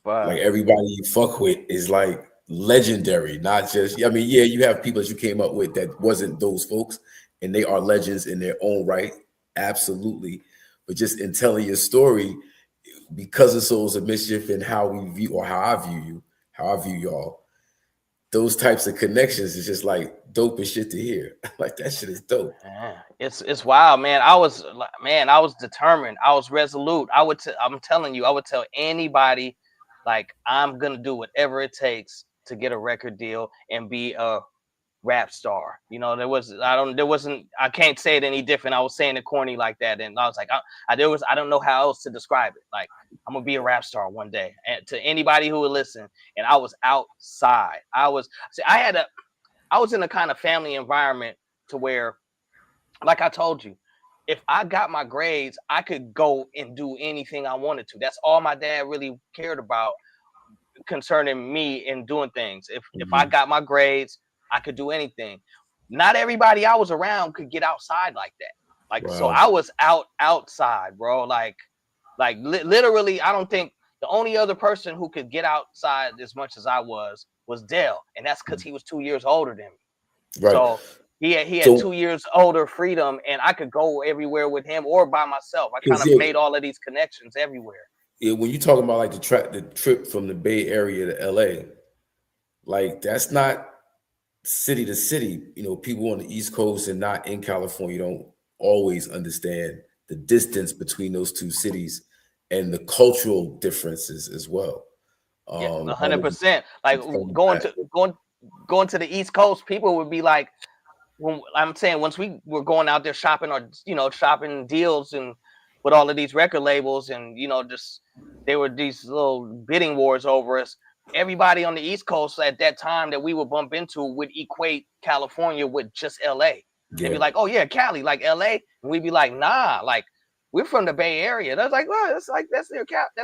everybody you fuck with is like legendary, not just, I mean, yeah, you have people that you came up with that wasn't those folks, and they are legends in their own right. Absolutely. But just in telling your story, because of Souls of Mischief and how we view, or how I view you, how I view y'all, those types of connections is just like dope as shit to hear. Like that shit is dope. Man, it's wild, man. I was determined. I was resolute. I'm telling you, I would tell anybody, like, I'm gonna do whatever it takes to get a record deal and be a rap star. You know, I can't say it any different. I was saying it corny like that, and I was like, I don't know how else to describe it. Like, I'm gonna be a rap star one day. And to anybody who would listen, and I was outside. I was in a kind of family environment to where, like I told you, if I got my grades, I could go and do anything I wanted to. That's all my dad really cared about concerning me and doing things. If I got my grades, I could do anything. Not everybody I was around could get outside like that. Like, wow. So I was outside, bro. Like literally, I don't think the only other person who could get outside as much as I was Dell, and that's because he was 2 years older than me. Right. So he had 2 years older freedom, and I could go everywhere with him or by myself. I kind of made all of these connections everywhere. Yeah, when you're talking about like the trip from the Bay Area to LA, like that's not city to city. You know, people on the East Coast and not in California don't always understand the distance between those two cities and the cultural differences as well. 100%. Like going to the East Coast, people would be like, when I'm saying once we were going out there shopping or shopping deals and with all of these record labels, and just there were these little bidding wars over us. Everybody on the East Coast at that time that we would bump into would equate California with just LA. They'd be like, oh yeah, Cali, like LA. And we'd be like, nah, like we're from the Bay Area. That's like, well, that's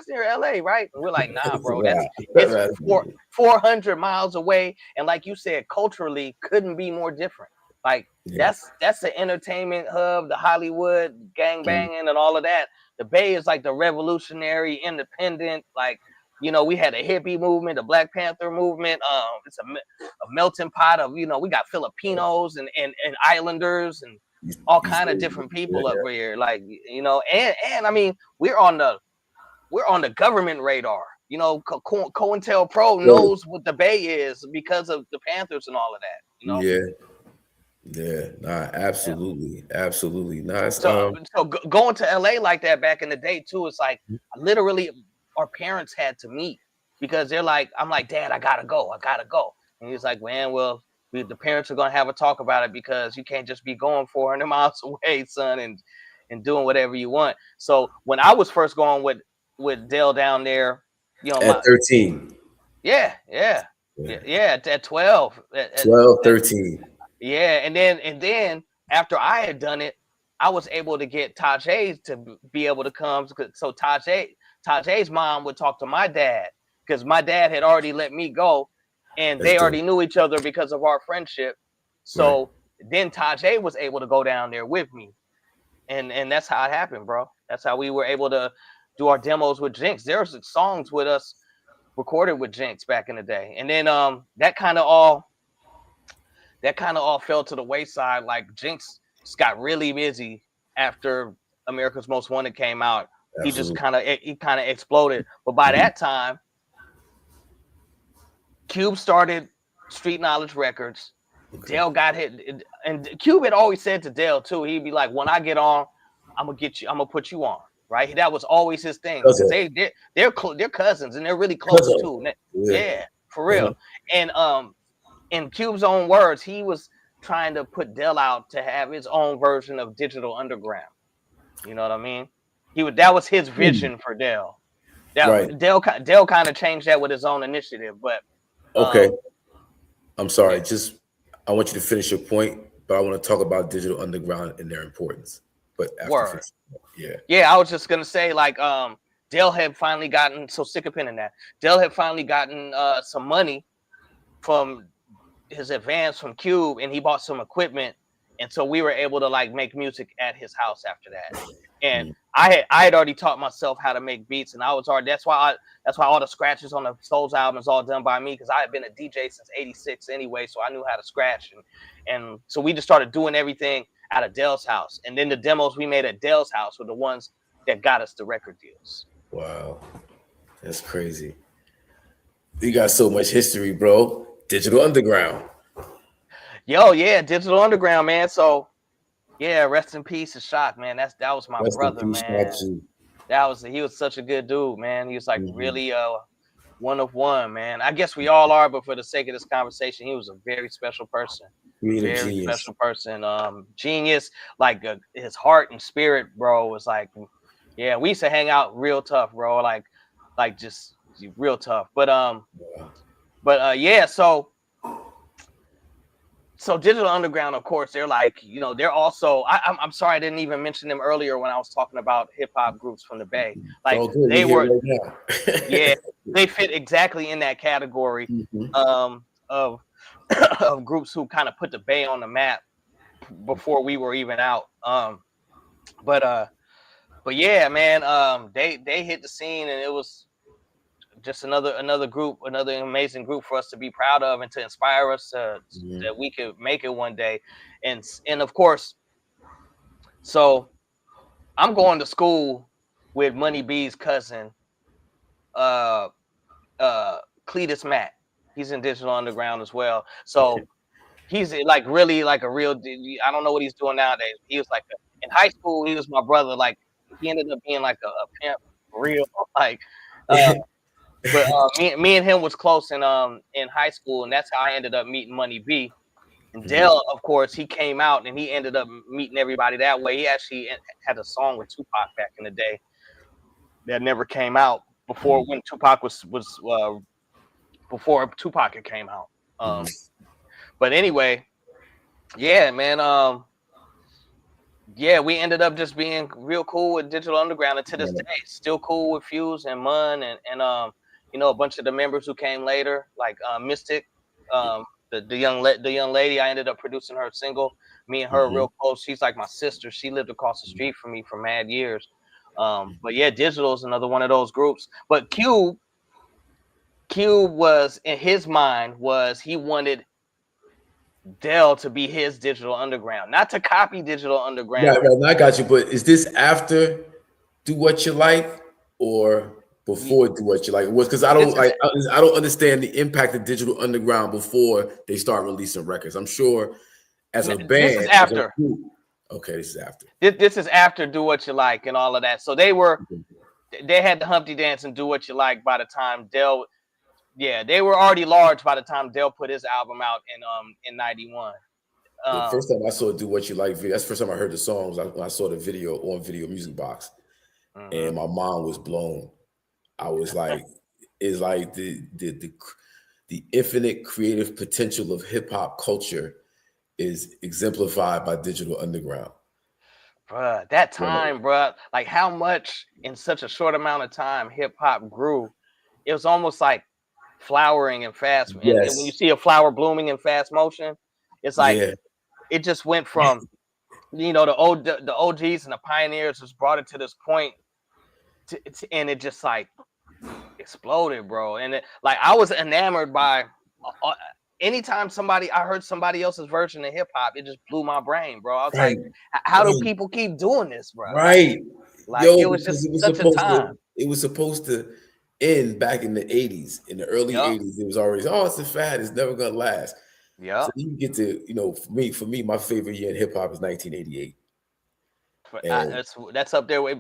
near LA, right? And we're like, nah, bro, it's 400 miles away. And like you said, culturally couldn't be more different. Like that's the entertainment hub, the Hollywood gang banging and all of that. The Bay is like the revolutionary, independent, like, we had a hippie movement, the Black Panther movement. It's a melting pot of, we got Filipinos and Islanders and all kind of different people up here. Like, and I mean, we're on the government radar. COINTELPRO knows what the Bay is because of the Panthers and all of that. Yeah, nah, absolutely. Nah, so going to LA like that back in the day too, it's like literally our parents had to meet because they're like, I'm like, Dad, I gotta go. And he's like, man, well, the parents are gonna have a talk about it because you can't just be going 400 miles away, son, and doing whatever you want. So when I was first going with Dale down there, at 13. Yeah, at 12. 13. Yeah, and then after I had done it, I was able to get Tajay to be able to come. So Tajay's mom would talk to my dad because my dad had already let me go, and they already knew each other because of our friendship. So then Tajay was able to go down there with me, and that's how it happened, bro. That's how we were able to do our demos with Jinx. There's songs with us recorded with Jinx back in the day, and then that kind of all fell to the wayside. Like Jinx got really busy after America's Most Wanted came out. Absolutely. He kind of exploded. But by that time, Cube started Street Knowledge Records. Dale got hit, and Cube had always said to Dale too. He'd be like, "When I get on, I'm gonna put you on." Right? That was always his thing. They're cousins, and they're really close too. Yeah, for real. And in Cube's own words, he was trying to put Dell out to have his own version of Digital Underground. You know what I mean? That was his vision for Dell. Dell kind of changed that with his own initiative. But okay, I'm sorry. I want you to finish your point, but I want to talk about Digital Underground and their importance. But after I was just gonna say, like, Dell had finally gotten, so sick of pinning that. Dell had finally gotten some money from his advance from Cube, and he bought some equipment, and so we were able to like make music at his house after that. And I had already taught myself how to make beats, and I was already that's why all the scratches on the Souls album is all done by me, because I had been a DJ since '86 anyway, so I knew how to scratch, and so we just started doing everything out of Dell's house, and then the demos we made at Dell's house were the ones that got us the record deals. Wow, that's crazy. You got so much history, bro. Digital Underground. Yo, yeah, Digital Underground, man. So, yeah, rest in peace to Shock, man. That was my brother, man. He was such a good dude, man. He was like really one of one, man. I guess we all are, but for the sake of this conversation, he was a very special person. Very special person. Genius. Like his heart and spirit, bro, was like, yeah, we used to hang out real tough, bro. Like just real tough. But yeah, so Digital Underground, of course, they're like, they're also, I'm sorry I didn't even mention them earlier when I was talking about hip hop groups from the Bay. Like they were yeah, they fit exactly in that category of groups who kind of put the Bay on the map before we were even out. But yeah, man, they hit the scene, and it was just another group, another amazing group for us to be proud of and to inspire us that we could make it one day. And of course, so I'm going to school with Money B's cousin, Cletus Matt. He's in Digital Underground as well. So he's like really like a real, I don't know what he's doing nowadays. He was like, in high school, he was my brother. Like he ended up being like a pimp for real. Like, but me and him was close in high school, and that's how I ended up meeting Money B. And Dell, of course, he came out and he ended up meeting everybody that way. He actually had a song with Tupac back in the day that never came out before when Tupac was before Tupac had came out. But anyway, yeah, man. Yeah, we ended up just being real cool with Digital Underground, and to this day, still cool with Fuse and Mun and you know, a bunch of the members who came later, like Mystic, the young lady. I ended up producing her single. Me and her are real close. She's like my sister. She lived across the street from me for mad years. But yeah, Digital is another one of those groups. But Cube was, in his mind, he wanted Dell to be his Digital Underground, not to copy Digital Underground. Right, I got you. But is this after Do What You Like or before Do What You Like? Because I don't understand the impact of Digital Underground before they start releasing records. I'm sure as a band. This is after. Okay, this is after. This is after Do What You Like and all of that. So they had the Humpty Dance and Do What You Like by the time Dell. Yeah, they were already large by the time Dell put his album out in '91. The first time I saw Do What You Like video, that's the first time I heard the songs. When I saw the video on Video Music Box, and my mind was blown. I was like, it's like the infinite creative potential of hip hop culture is exemplified by Digital Underground. Bruh, that time, bruh, like how much in such a short amount of time hip hop grew. It was almost like flowering and fast. And when you see a flower blooming in fast motion, it's like it just went from, you know, the OGs and the pioneers just brought it to this point, and it just like exploded, bro. And like I was enamored by anytime I heard somebody else's version of hip hop, it just blew my brain, bro. I was like, how do people keep doing this, bro? Right. Like it was just such a time. It was supposed to end back in the 80s. In the early 80s, it was always, it's a fad, it's never gonna last. Yeah. So you get to, you know, for me, my favorite year in hip hop is 1988. That's up there with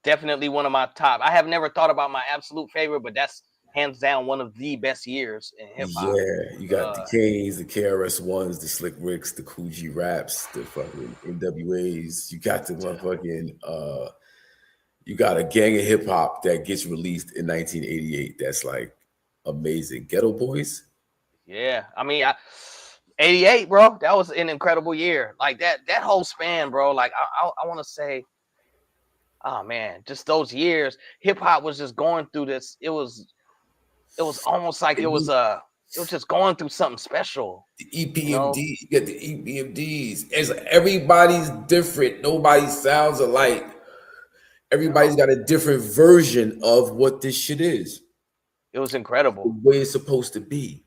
definitely one of my top. I have never thought about my absolute favorite, but that's hands down one of the best years in hip hop. Yeah, you got the K's, the KRS-Ones, the Slick Ricks, the Cool G Raps, the fucking NWAs. You got the motherfucking you got a gang of hip hop that gets released in 1988. That's like amazing. Ghetto Boys. Yeah, I mean, 88, bro. That was an incredible year. Like that whole span, bro. Like I want to say, oh man, just those years, hip hop was just going through this. It was almost like it was just going through something special. The EPMD, you get the EPMDs. It's like everybody's different. Nobody sounds alike. Everybody's got a different version of what this shit is. It was incredible. The way it's supposed to be.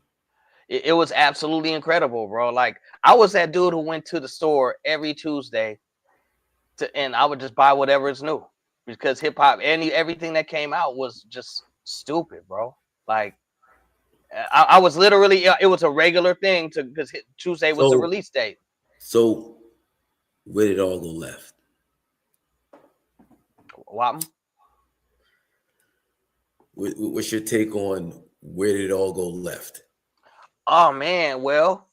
It was absolutely incredible, bro. Like I was that dude who went to the store every Tuesday and I would just buy whatever is new because hip hop, everything that came out was just stupid, bro. Like I was literally, it was a regular thing because Tuesday was the release date. So where did it all go left? What? What's your take on where did it all go left? Oh man, well,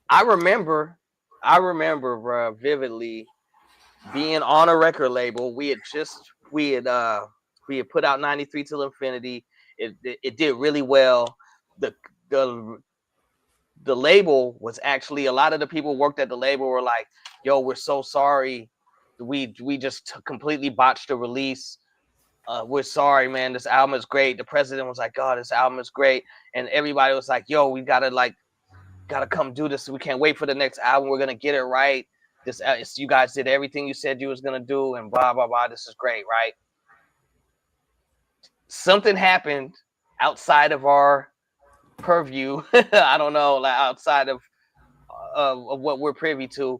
I remember, bro, vividly being on a record label. We had put out 93 Till Infinity. It did really well. The label was actually, a lot of the people worked at the label were like, yo, we're so sorry. We just completely botched the release. We're sorry, man. This album is great. The president was like, God, this album is great. And everybody was like, yo, we gotta come do this. We can't wait for the next album. We're gonna get it right. You guys did everything you said you was gonna do, and blah blah blah. This is great, right? Something happened outside of our purview. I don't know, like outside of what we're privy to,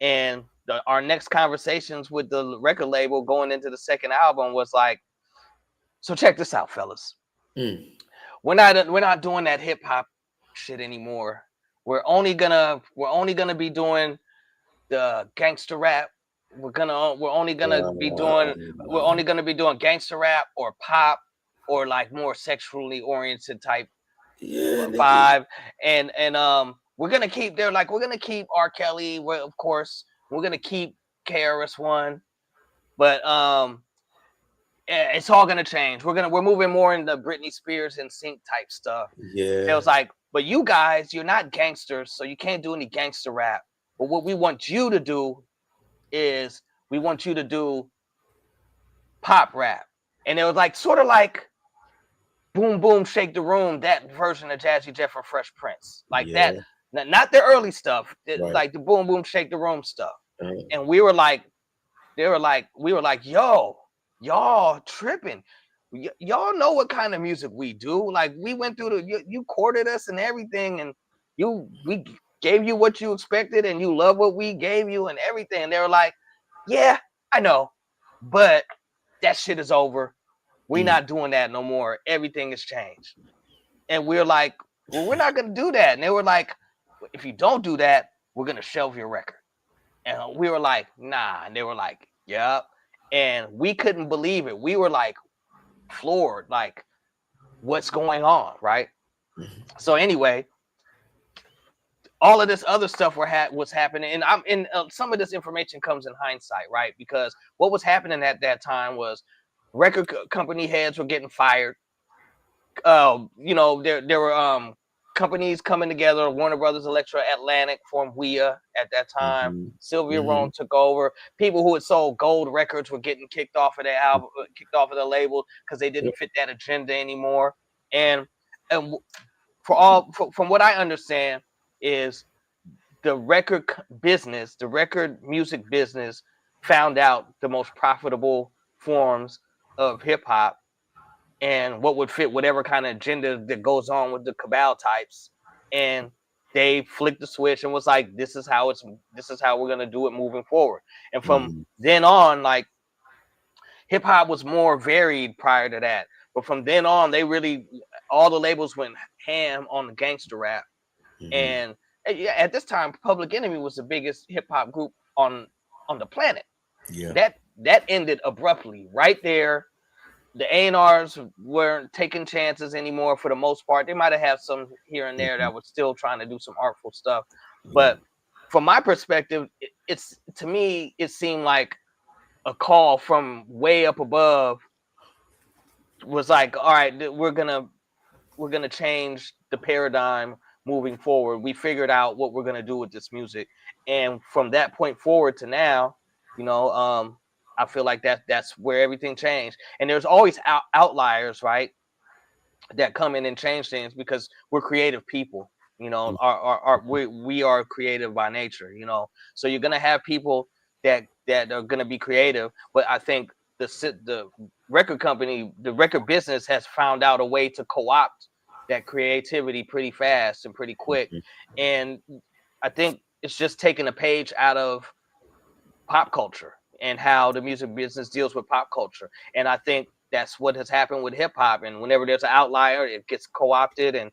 and our next conversations with the record label going into the second album was like, so check this out, fellas. We're not doing that hip hop shit anymore. We're only gonna be doing the gangster rap. We're only gonna be doing gangster rap or pop or like more sexually oriented type vibe. And we're gonna keep. They're like, we're gonna keep R. Kelly. Well, of course, we're gonna keep KRS-One, but it's all gonna change. We're moving more into Britney Spears and Sync type stuff. Yeah. It was like, but you guys, you're not gangsters, so you can't do any gangster rap. But what we want you to do is we want you to do pop rap. And it was like sort of like Boom Boom Shake the Room, that version of Jazzy Jeff and Fresh Prince. Like that, not the early stuff, like the Boom Boom Shake the Room stuff. And we were like, we were like, yo, y'all tripping. Y'all know what kind of music we do. Like we went through you courted us and everything, and we gave you what you expected, and you love what we gave you and everything. And they were like, yeah, I know, but that shit is over. We're not doing that no more. Everything has changed. And we're like, well, we're not gonna do that. And they were like, if you don't do that, we're gonna shelve your record. And we were like, nah. And they were like, yep. And we couldn't believe it. We were like floored, like, what's going on, right? So anyway, all of this other stuff was happening, and some of this information comes in hindsight, right? Because what was happening at that time was record company heads were getting fired. You know, there were companies coming together. Warner Brothers, Elektra, Atlantic formed WEA at that time. Sylvia Rhone took over. People who had sold gold records were getting kicked off of their album, kicked off of their label because they didn't fit that agenda anymore. And from what I understand is the record business, the record music business, found out the most profitable forms of hip hop and what would fit whatever kind of agenda that goes on with the cabal types, and they flicked the switch and was like, this is how we're gonna do it moving forward. And from then on, like, hip hop was more varied prior to that, but from then on, all the labels went ham on the gangster rap. And at this time, Public Enemy was the biggest hip hop group on the planet. That ended abruptly right there. The A&Rs weren't taking chances anymore for the most part. They might have had some here and there that were still trying to do some artful stuff. But from my perspective, to me, it seemed like a call from way up above was like, all right, we're gonna change the paradigm moving forward. We figured out what we're gonna do with this music. And from that point forward to now, you know, I feel like that's where everything changed. And there's always outliers, right, that come in and change things because we're creative people. You know, we are creative by nature. You know, so you're gonna have people that are gonna be creative. But I think the record company, the record business, has found out a way to co-opt that creativity pretty fast and pretty quick. And I think it's just taking a page out of pop culture and how the music business deals with pop culture. And I think that's what has happened with hip hop. And whenever there's an outlier, it gets co-opted, and,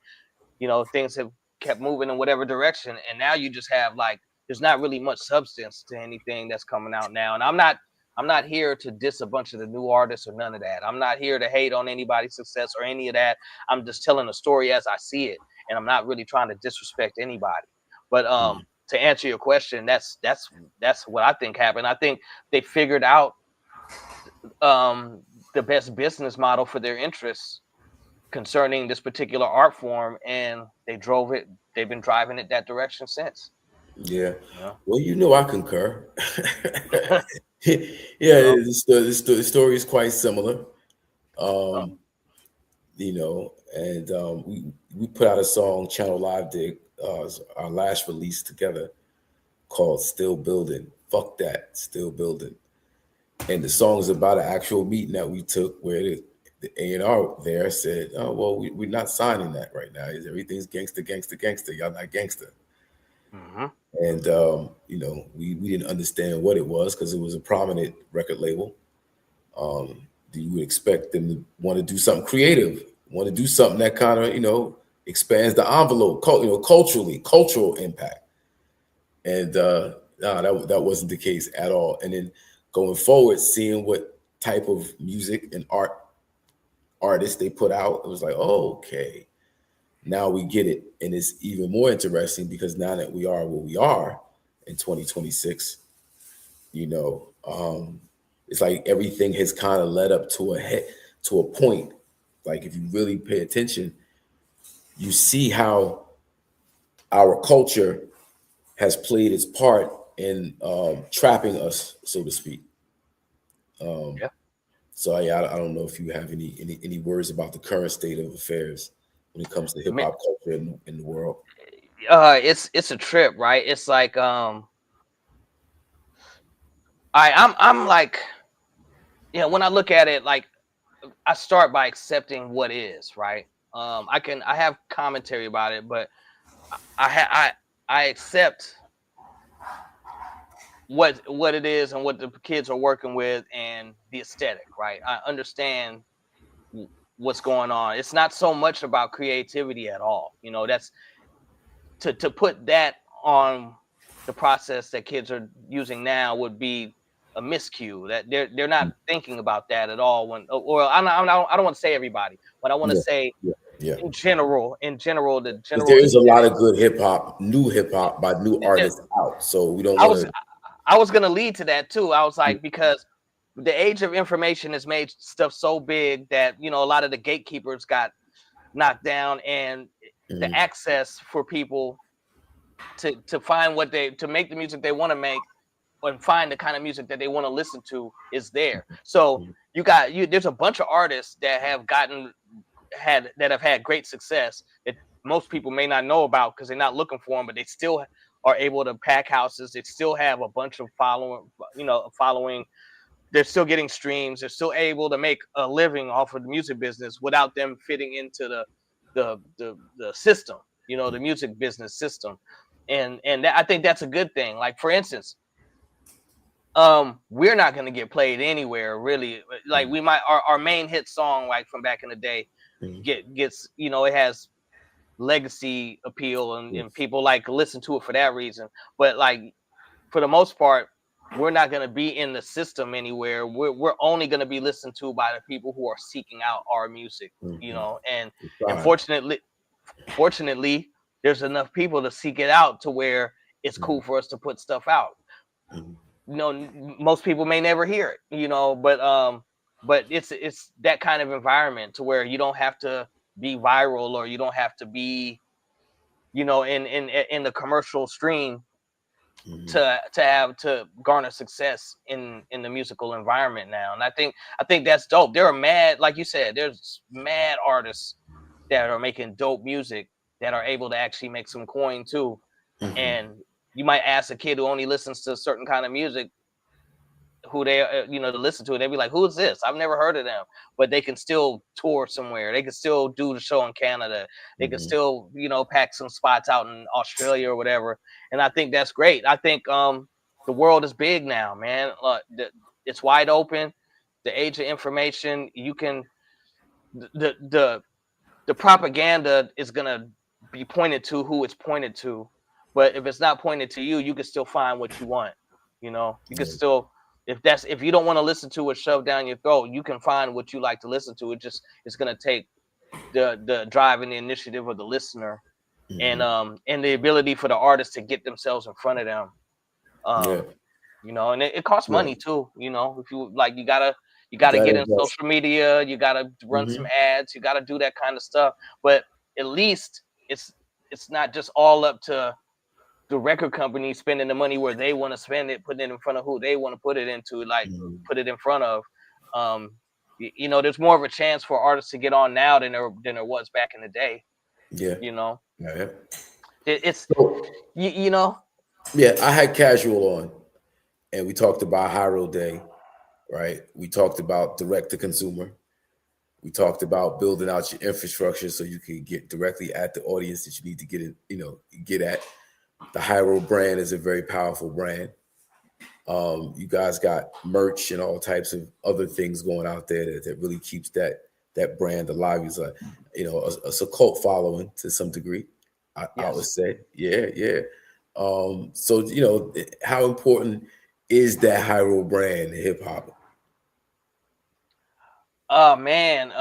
you know, things have kept moving in whatever direction. And now you just have, like, there's not really much substance to anything that's coming out now. And I'm not here to diss a bunch of the new artists or none of that. I'm not here to hate on anybody's success or any of that. I'm just telling a story as I see it. And I'm not really trying to disrespect anybody. But to answer your question, that's what I think happened. I think they figured out the best business model for their interests concerning this particular art form, and they drove it. They've been driving it that direction since. Yeah. Well, you know, I concur. The story is quite similar. You know, and we put out a song, Channel Live did, our last release together, called Still Building. Fuck that, Still Building. And the song is about an actual meeting that we took where the A&R there said, oh, well, we're not signing that right now. Everything's gangster, gangster, gangster. Y'all not gangster. And, you know, we didn't understand what it was because it was a prominent record label. You would expect them to want to do something creative, want to do something that kind of, you know, expands the envelope, you know, cultural impact. And no, that wasn't the case at all. And then going forward, seeing what type of music and artists they put out, it was like, oh, okay. now we get it. And it's even more interesting because now that we are where we are in 2026, it's like everything has kind of led up to a point. Like if you really pay attention, you see how our culture has played its part in trapping us, so to speak. Yeah. So yeah, I don't know if you have any words about the current state of affairs when it comes to hip hop culture in the world. It's a trip, right? It's like I'm like, when I look at it, like I start by accepting what is, right? I have commentary about it, but I accept what it is and what the kids are working with and the aesthetic, right? I understand what's going on. It's not so much about creativity at all. That's to put that on the process that kids are using now would be a miscue. That they're not thinking about that at all. Or I don't want to say everybody, but I want to say in general, the Because general there is a lot aesthetic. of good new hip hop by new artists out. So we don't I want was to. I was gonna lead to that too. I was like, because the age of information has made stuff so big that a lot of the gatekeepers got knocked down, and the access for people to find to make the music they want to make and find the kind of music that they want to listen to is there. So there's a bunch of artists that have had great success that most people may not know about because they're not looking for them, but they still are able to pack houses. They still have a bunch of following. They're still getting streams. They're still able to make a living off of the music business without them fitting into the system, the music business system. And I think that's a good thing. Like, for instance, we're not going to get played anywhere really. Like, we might, our main hit song, like from back in the day, gets it has legacy appeal, and people like listen to it for that reason. But like, for the most part, we're not going to be in the system anywhere. We're only going to be listened to by the people who are seeking out our music, and fortunately, there's enough people to seek it out to where it's cool for us to put stuff out. Most people may never hear it, but it's that kind of environment to where you don't have to be viral, or you don't have to be, in the commercial stream to garner success in the musical environment now. And I think that's dope. There are mad, like you said, there's mad artists that are making dope music that are able to actually make some coin too. And you might ask a kid who only listens to a certain kind of music who they to listen to it, they'd be like, who's this? I've never heard of them. But they can still tour somewhere. They can still do the show in Canada. They can still pack some spots out in Australia or whatever. And I think that's great. I think the world is big now, man. It's wide open. The age of information, you can the propaganda is gonna be pointed to who it's pointed to. But if it's not pointed to you, you can still find what you want. You can still, if you don't want to listen to it shoved down your throat, you can find what you like to listen to. It's gonna take the drive and the initiative of the listener, and the ability for the artist to get themselves in front of them. And it costs money too. If you like, you gotta get in social media, you gotta run some ads, you gotta do that kind of stuff. But at least it's not just all up to the record company spending the money where they want to spend it, putting it in front of who they want to put it into, like put it in front of. There's more of a chance for artists to get on now than there was back in the day. It's I had Casual on, and we talked about Hiero Day, right? We talked about direct to consumer. We talked about building out your infrastructure so you can get directly at the audience that you need to get at. The Hiero brand is a very powerful brand. You guys got merch and all types of other things going out there that really keeps that brand alive. It's it's a cult following to some degree. I would say, yeah. So how important is that Hiero brand in hip hop? Oh man,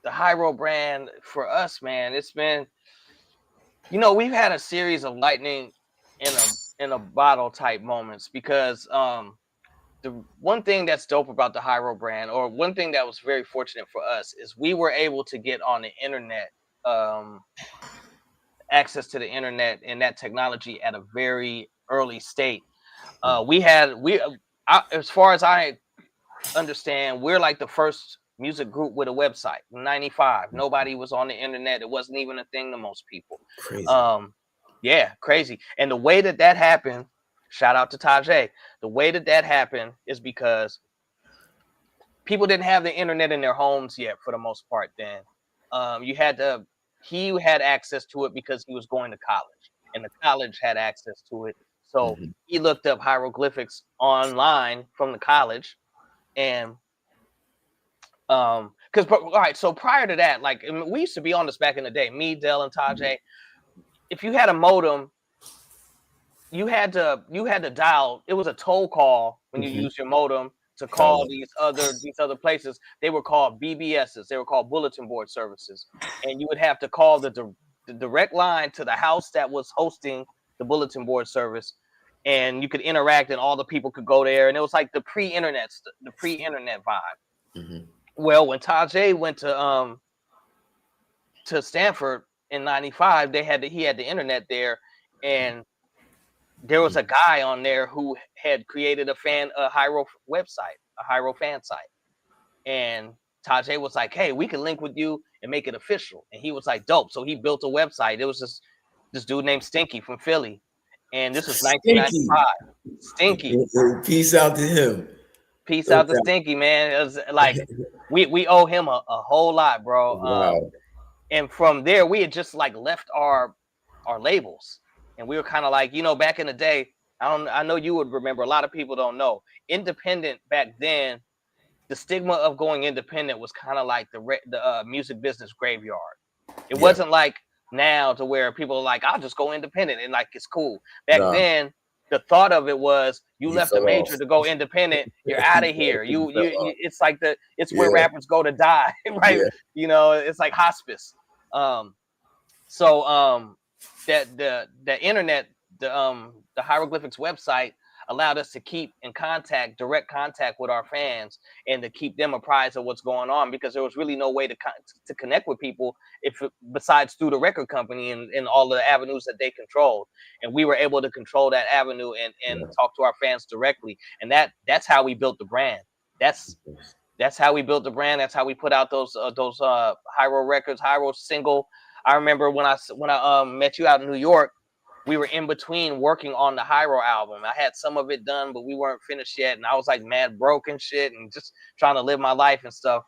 the Hiero brand for us, man, it's been, you know, we've had a series of lightning in a bottle type moments, because the one thing that's dope about the Hiero brand, or one thing that was very fortunate for us, is we were able to get on the internet, access to the internet and that technology at a very early state. As far as I understand, we're like the first music group with a website. 95, nobody was on the internet. It wasn't even a thing to most people. Crazy. Yeah, crazy. And the way that happened, shout out to Tajay, the way that happened is because people didn't have the internet in their homes yet for the most part then. He had access to it because he was going to college, and the college had access to it. So he looked up hieroglyphics online from the college. And all right, so prior to that, like, we used to be on this back in the day, me, Dell, and Tajay. If you had a modem, you had to dial. It was a toll call when you used your modem to call these other places. They were called BBSs. They were called bulletin board services, and you would have to call the direct line to the house that was hosting the bulletin board service, and you could interact, and all the people could go there, and it was like the pre-internet vibe. Well, when Tajay went to Stanford in 95, he had the internet there, and there was a guy on there who had created a Hiero website, a Hiero fan site. And Tajay was like, hey, we can link with you and make it official. And he was like, dope. So he built a website. It was this dude named Stinky from Philly. And this was 1995. Stinky. Peace out to him. Peace out to Stinky, man. It was like, we owe him a whole lot, bro. Wow. And from there, we had just like left our labels. And we were kind of like, you know, back in the day, I know you would remember, a lot of people don't know, independent back then, the stigma of going independent was kind of like the music business graveyard. It wasn't like now to where people are like, I'll just go independent and like it's cool. Back then, the thought of it was, you left a major to go independent, you're out of here. It's like it's where rappers go to die, right? Yeah. You know, it's like hospice. That the internet, the Hieroglyphics website allowed us to keep in direct contact with our fans, and to keep them apprised of what's going on, because there was really no way to connect with people besides through the record company and all the avenues that they controlled. And we were able to control that avenue and talk to our fans directly. And that's how we built the brand. That's how we built the brand. That's how we put out those Hiero records, Hiero single. I remember when I met you out in New York, we were in between working on the Hiero album. I had some of it done, but we weren't finished yet. And I was like mad broke and shit, and just trying to live my life and stuff.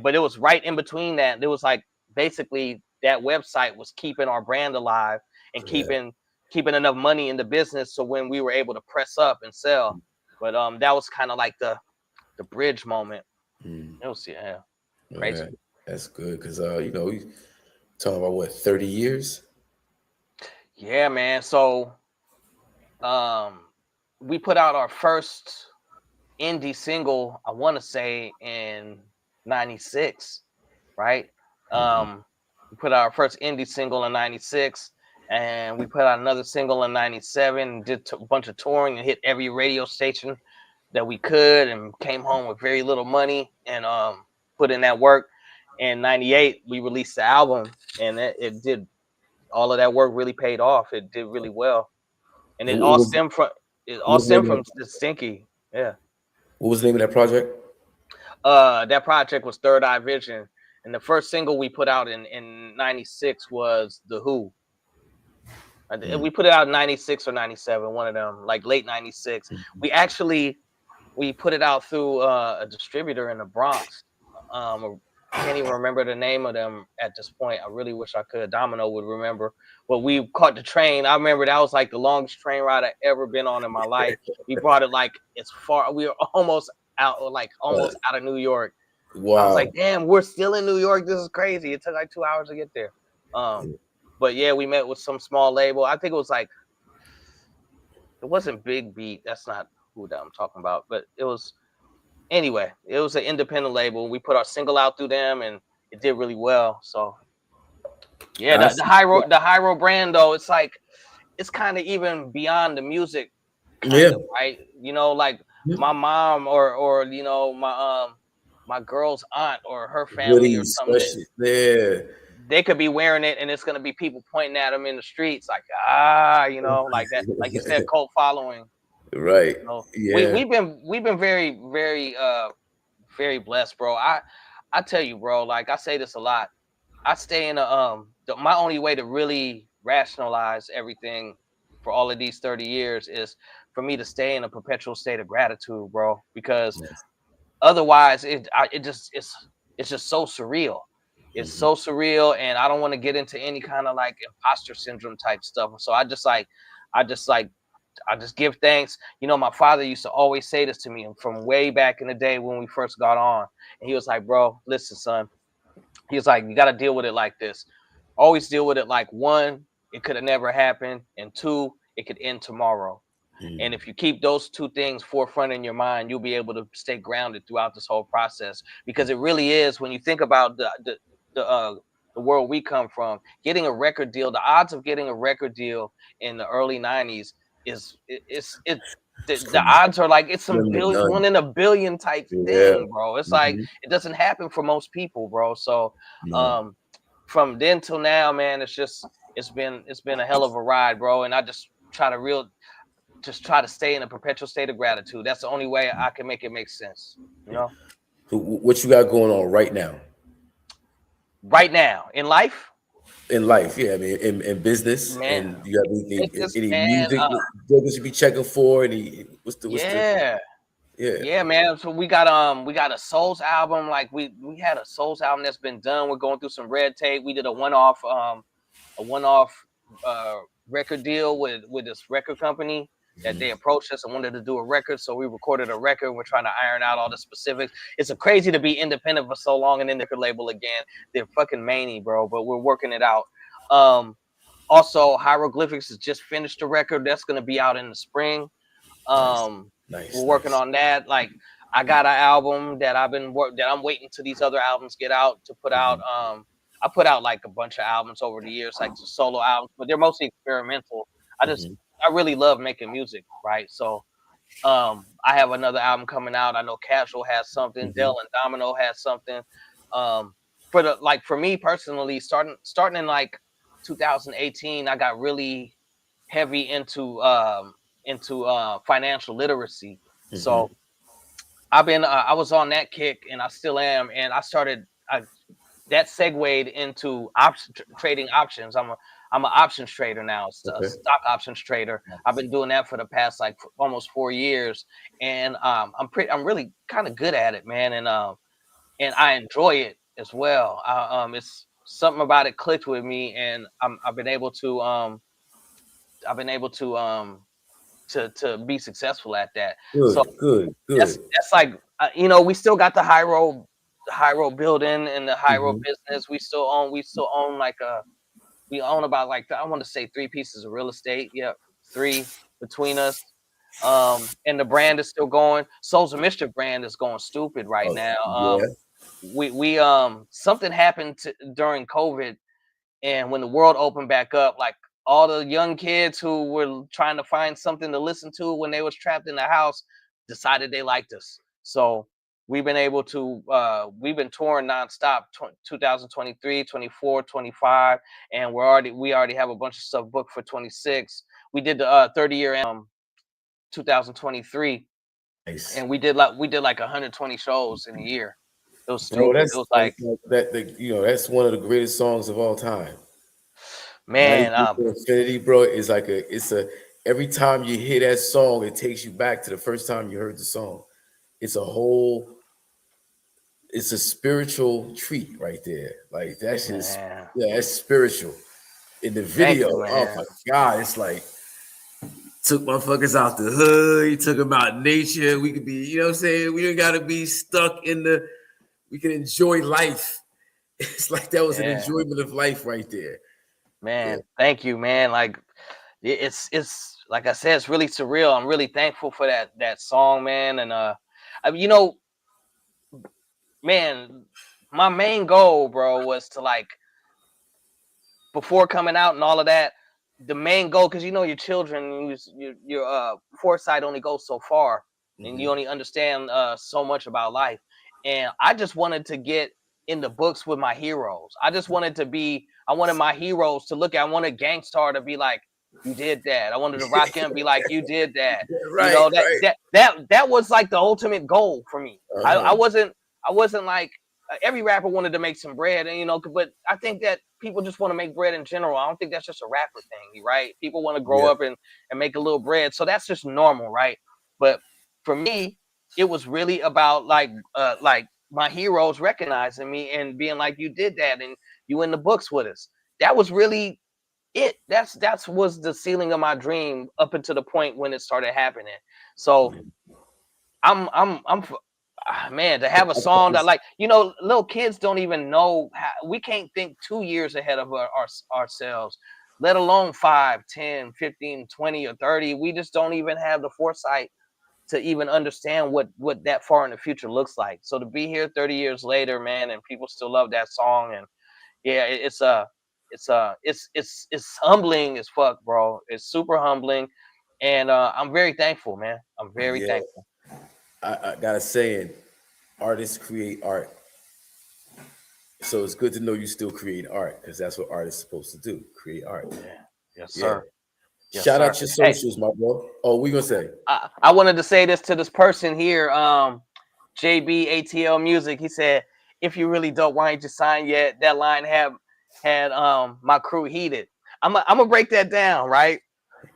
But it was right in between that. It was like basically that website was keeping our brand alive and keeping enough money in the business. So when we were able to press up and sell, but that was kind of like the bridge moment. It was crazy. Yeah, that's good, because you know, we talking about what, 30 years? Yeah, man. So we put out our first indie single, I want to say in 96, right? We put out our first indie single in 96, and we put out another single in 97, did a bunch of touring and hit every radio station that we could, and came home with very little money, and put in that work. In 98, we released the album, and it did, all of that work really paid off. It did really well. And it all stemmed from the Stinky. Yeah. What was the name of that project? That project was Third Eye Vision. And the first single we put out in 96 was The Who. We put it out in 96 or 97, one of them, like late 96. We put it out through a distributor in the Bronx. I can't even remember the name of them at this point. I really wish I could. Domino would remember. But we caught the train. I remember that was like the longest train ride I've ever been on in my life. We brought it like as far. We were almost out of New York. Wow. I was like, damn, we're still in New York. This is crazy. It took like 2 hours to get there. But yeah, we met with some small label. I think it was like, it wasn't Big Beat. That's not who that I'm talking about. But it was. Anyway, it was an independent label. We put our single out through them, and it did really well. So yeah, the Hyro brand though, it's like it's kind of even beyond the music, kind of, right? You know, like my mom or you know my girl's aunt or her family or something. They could be wearing it and it's gonna be people pointing at them in the streets, like you know, like that, like you said, cult following. Right. You know, Yeah. we've been very very blessed, bro. I tell you, bro, like I say this a lot. I stay in my only way to really rationalize everything for all of these 30 years is for me to stay in a perpetual state of gratitude, bro, because otherwise it's just so surreal. It's so surreal, and I don't want to get into any kind of like imposter syndrome type stuff. So I just give thanks. You know, my father used to always say this to me from way back in the day when we first got on. And he was like, bro, listen, son. He was like, you got to deal with it like this. Always deal with it like, one, it could have never happened. And two, it could end tomorrow. And if you keep those two things forefront in your mind, you'll be able to stay grounded throughout this whole process. Because it really is, when you think about the world we come from, getting a record deal, the odds of getting a record deal in the early 90s the odds are like it's some billion, 1 in a billion type thing, bro. It's like it doesn't happen for most people, bro. So from then till now, man, it's been a hell of a ride, bro. And I just try to stay in a perpetual state of gratitude. That's the only way I can make it make sense, you know. What you got going on right now? Right now in life? In life, yeah. I mean, in business, man, and you got any man, music you should be checking for? Yeah, man. So we got a Souls album. Like we had a Souls album that's been done. We're going through some red tape. We did a one-off record deal with this record company that they approached us and wanted to do a record. So we recorded a record. We're trying to iron out all the specifics. It's crazy to be independent for so long and then the record label again. They're fucking many, bro, but we're working it out. Also, Hieroglyphics has just finished a record that's going to be out in the spring. We're working on that. Like I got an album that I'm waiting till these other albums get out to put out. I put out like a bunch of albums over the years, like solo albums, but they're mostly experimental. I really love making music, right? So I have another album coming out. I know Casual has something, Dell and Domino has something. For me personally, starting in like 2018, I got really heavy into financial literacy. So I was on that kick, and I still am, and that segued into trading options. I'm an options trader now, a stock options trader. I've been doing that for the past like almost 4 years, and I'm really kind of good at it, man, and I enjoy it as well. It's something about it clicked with me, and I've been able to be successful at that. Good. That's like we still got the Hyro building and the Hyro business. We still own we own about like I want to say 3 pieces of real estate. Yeah, 3 between us. And the brand is still going. Souls of Mischief brand is going stupid right now. We something happened during COVID, and when the world opened back up, like all the young kids who were trying to find something to listen to when they was trapped in the house decided they liked us. So we've been able to we've been touring nonstop 2023, 24, 25, and we already have a bunch of stuff booked for 26. We did the 30-year 2023, and we did like 120 shows in a year. It was stupid. Bro, it was like that's one of the greatest songs of all time. Man, Infinity, bro, is like every time you hear that song, it takes you back to the first time you heard the song. It's a spiritual treat right there. Like that's just that's spiritual. In the video, oh my God, it's like took motherfuckers out the hood, he took them out nature. We could be, you know what I'm saying? We don't gotta be stuck we can enjoy life. It's like that was an enjoyment of life right there. Man, thank you, man. Like it's like I said, it's really surreal. I'm really thankful for that song, man. And man, my main goal, bro, was to like, before coming out and all of that, the main goal, because you know your children, your foresight only goes so far, and you only understand so much about life. And I just wanted to get in the books with my heroes. I just wanted to be, I wanted my heroes to look at, I wanted Gangstar to be like, you did that. I wanted to rock him be like, you did that. You Right, know, right. that was like the ultimate goal for me. I Uh-huh. wasn't like, every rapper wanted to make some bread, and you know, but I think that people just want to make bread in general. I don't think that's just a rapper thing, right? People want to grow Yeah. up and make a little bread, so that's just normal, right? But for me, it was really about like my heroes recognizing me and being like, you did that, and you in the books with us. That was really it. That's was the ceiling of my dream up until the point when it started happening. So I'm man, to have a song that, like, you know, little kids don't even know how, we can't think 2 years ahead of ourselves, let alone 5, 10, 15, 20, or 30. We just don't even have the foresight to even understand what that far in the future looks like. So to be here 30 years later, man, and people still love that song, and yeah, it's humbling as fuck, bro. It's super humbling, and I'm very thankful, man. I'm very Yeah. thankful. I got a saying, artists create art. So it's good to know you still create art, because that's what art is supposed to do, create art. Yeah. Yes, Yeah. sir. Yes, Shout sir. out your Hey, socials, my bro. Oh, we gonna say. I wanted to say this to this person here, JB ATL Music. He said, "If you really dope, why ain't you signed yet?" That line had my crew heated. I'm gonna break that down, right?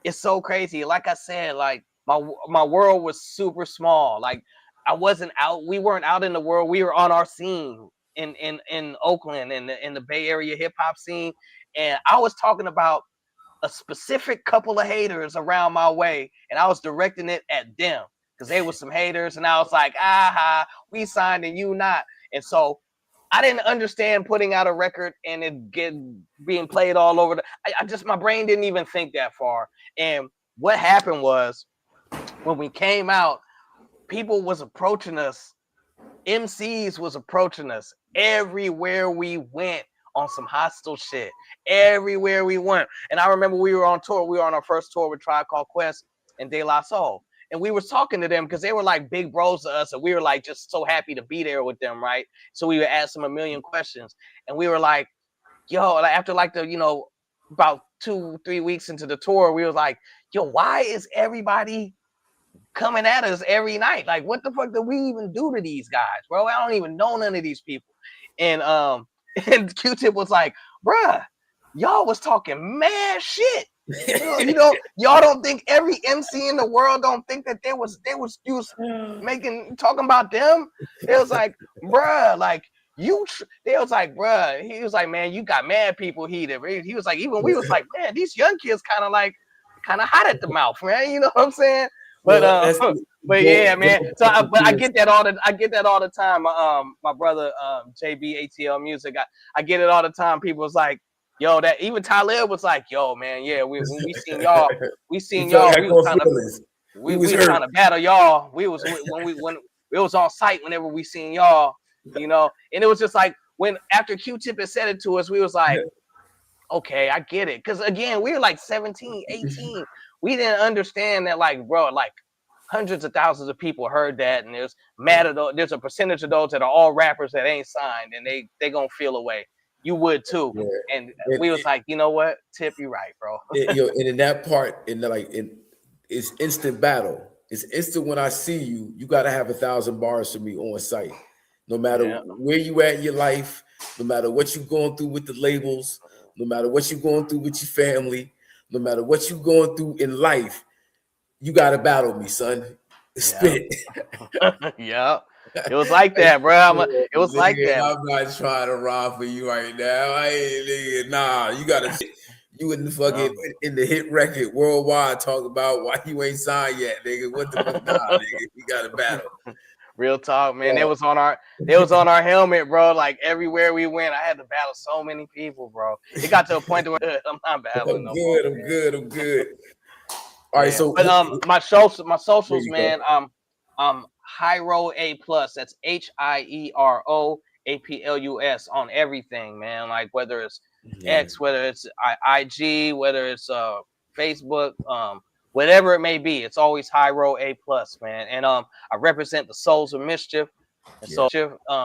It's so crazy. Like I said, like my world was super small. Like I wasn't out. We weren't out in the world. We were on our scene in Oakland, in the Bay Area hip hop scene, and I was talking about a specific couple of haters around my way, and I was directing it at them because they were some haters, and I was like, aha, we signed and you not. And so I didn't understand putting out a record and being played all over. I just, my brain didn't even think that far. And what happened was, when we came out, people was approaching us, MCs was approaching us everywhere we went on some hostile shit. Everywhere we went. And I remember we were on tour. We were on our first tour with Tribe Called Quest and De La Soul. And we were talking to them because they were like big bros to us. And we were like just so happy to be there with them, right? So we would ask them a million questions. And we were like, yo, after like the, you know, about 2-3 weeks into the tour, we was like, yo, why is everybody coming at us every night? Like, what the fuck did we even do to these guys, bro? I don't even know none of these people. And and Q-Tip was like, bruh, y'all was talking mad shit. You know, y'all don't think every MC in the world don't think that you was talking about them? It was like, bruh, like they was like, bruh, he was like, man, you got mad people heated. He was like, even we was like, man, these young kids kind of hot at the mouth, man. You know what I'm saying? But Well, that's but yeah, man. So I get that all the time. My brother JB ATL Music, I get it all the time. People was like, yo, that even Talib was like, yo, man, yeah, when we seen y'all, you felt like we was trying to feelings. We was was trying hurt. to battle y'all. We was when it was on site whenever we seen y'all, you know. And it was just like, when after Q-Tip had said it to us, we was like, okay, I get it. Because again, we were like 17, 18. We didn't understand that, like, bro, like hundreds of thousands of people heard that, and there's a percentage of those that are all rappers that ain't signed, and they gonna feel away. You would too. Yeah. And we was like, you know what, Tip, you right, bro. And in that part, it's instant battle. It's instant. When I see you, you got to have 1,000 bars for me on site. No matter Yeah. where you at in your life, no matter what you're going through with the labels, no matter what you're going through with your family, no matter what you're going through in life, you got to battle me, son. Spit. Yeah. It was like that, bro. It was like Nigga, that. I'm not trying to rob for you right now. I ain't, nigga, nah, you gotta you in the fucking in the hit record worldwide talk about why you ain't signed yet, nigga. What the fuck? Nah, nigga, we got to battle. Real talk, man. Yeah. It was on our helmet, bro. Like everywhere we went, I had to battle so many people, bro. It got to a point where I'm not battling no more. I'm good. All right, Yeah. so But my there socials, you go. man. Hiero A plus. That's HIERO APLUS on everything, man. Like whether it's Yeah. X, whether it's IG, whether it's Facebook, whatever it may be, it's always Hiero A plus, man. And I represent the Souls of Mischief, and so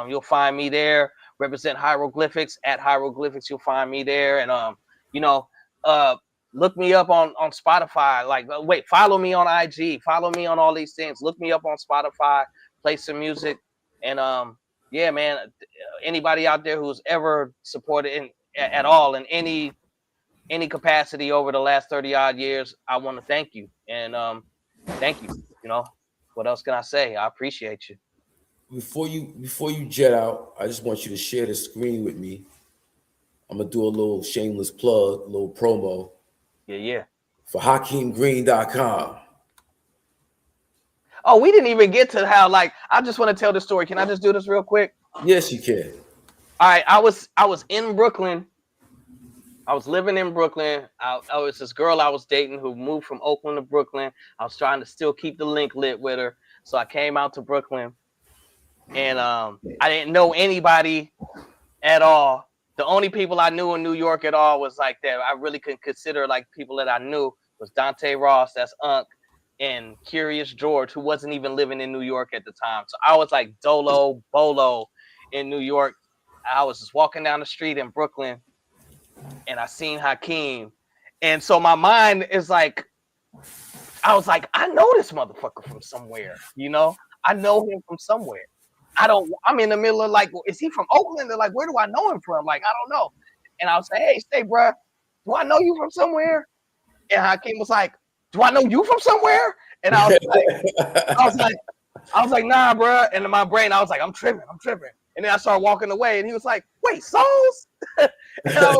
you'll find me there. Represent Hieroglyphics at Hieroglyphics. You'll find me there, and you know, look me up on Spotify. Like, wait, follow me on IG. Follow me on all these things. Look me up on Spotify. Play some music, and yeah, man. Anybody out there who's ever supported at all in any capacity over the last 30 odd years, I want to thank you, and thank you. You know, what else can I say? I appreciate you. Before you jet out, I just want you to share the screen with me. I'm gonna do a little shameless plug, a little promo. Yeah. For HakimGreen.com. Oh, we didn't even get to how, like, I just want to tell the story. Can I just do this real quick? Yes, you can. All right, I was in Brooklyn. I was living in Brooklyn. I was this girl I was dating who moved from Oakland to Brooklyn. I was trying to still keep the link lit with her. So I came out to Brooklyn, and I didn't know anybody at all. The only people I knew in New York at all was like that I really could consider like people that I knew was Dante Ross, that's Unc, and Curious George, who wasn't even living in New York at the time. So I was like dolo bolo in New York. I was just walking down the street in Brooklyn, and I seen Hakim. And so my mind is like, I was like, I know this motherfucker from somewhere, you know? I know him from somewhere. I'm in the middle of like, is he from Oakland? They're like, where do I know him from? Like, I don't know. And I was like, hey, stay, bro, do I know you from somewhere? And Hakim was like, do I know you from somewhere? And I was like, nah, bro. And in my brain, I was like, I'm tripping. And then I started walking away, and he was like, wait, Souls? And I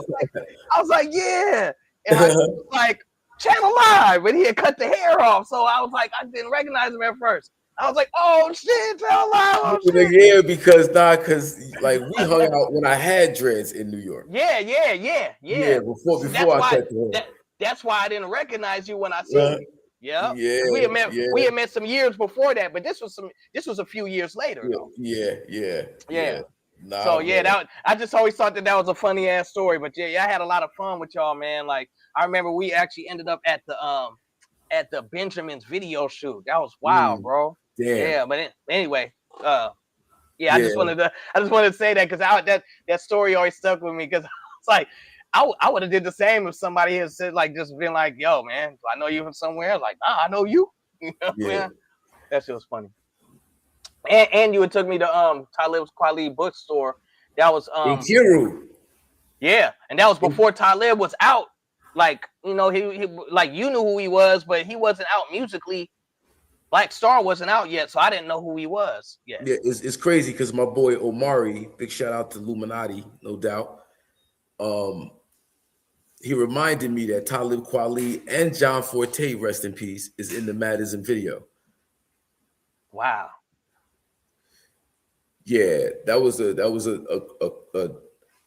was like, yeah. And I was like, Channel Live, but he had cut the hair off. So I was like, I didn't recognize him at first. I was like, oh shit, Channel Live. Oh, shit. Yeah, because like we hung out when I had dreads in New York. Yeah. Before I cut the hair. That's why I didn't recognize you when I seen you. Yeah. We had met some years before that, but this was a few years later. Though. Yeah. Nah, so yeah, I just always thought that was a funny ass story. But yeah, I had a lot of fun with y'all, man. Like I remember we actually ended up at the Benjamin's video shoot. That was wild, bro. Damn. Yeah, but anyway, I just wanted to say that because that story always stuck with me because it's like I would have did the same if somebody had said like just been like, yo, man, do I know you from somewhere? Like, nah, I know you. You know, man? That shit was funny. And you had took me to Talib's Kweli bookstore. That was in Kiru. Yeah, and that was before Talib was out. Like, you know, he like you knew who he was, but he wasn't out musically. Black Star wasn't out yet, so I didn't know who he was. Yeah, it's crazy because my boy Omari, big shout out to Illuminati, no doubt. He reminded me that Talib Kweli and John Forte, rest in peace, is in the Madism video. Wow. Yeah, that was the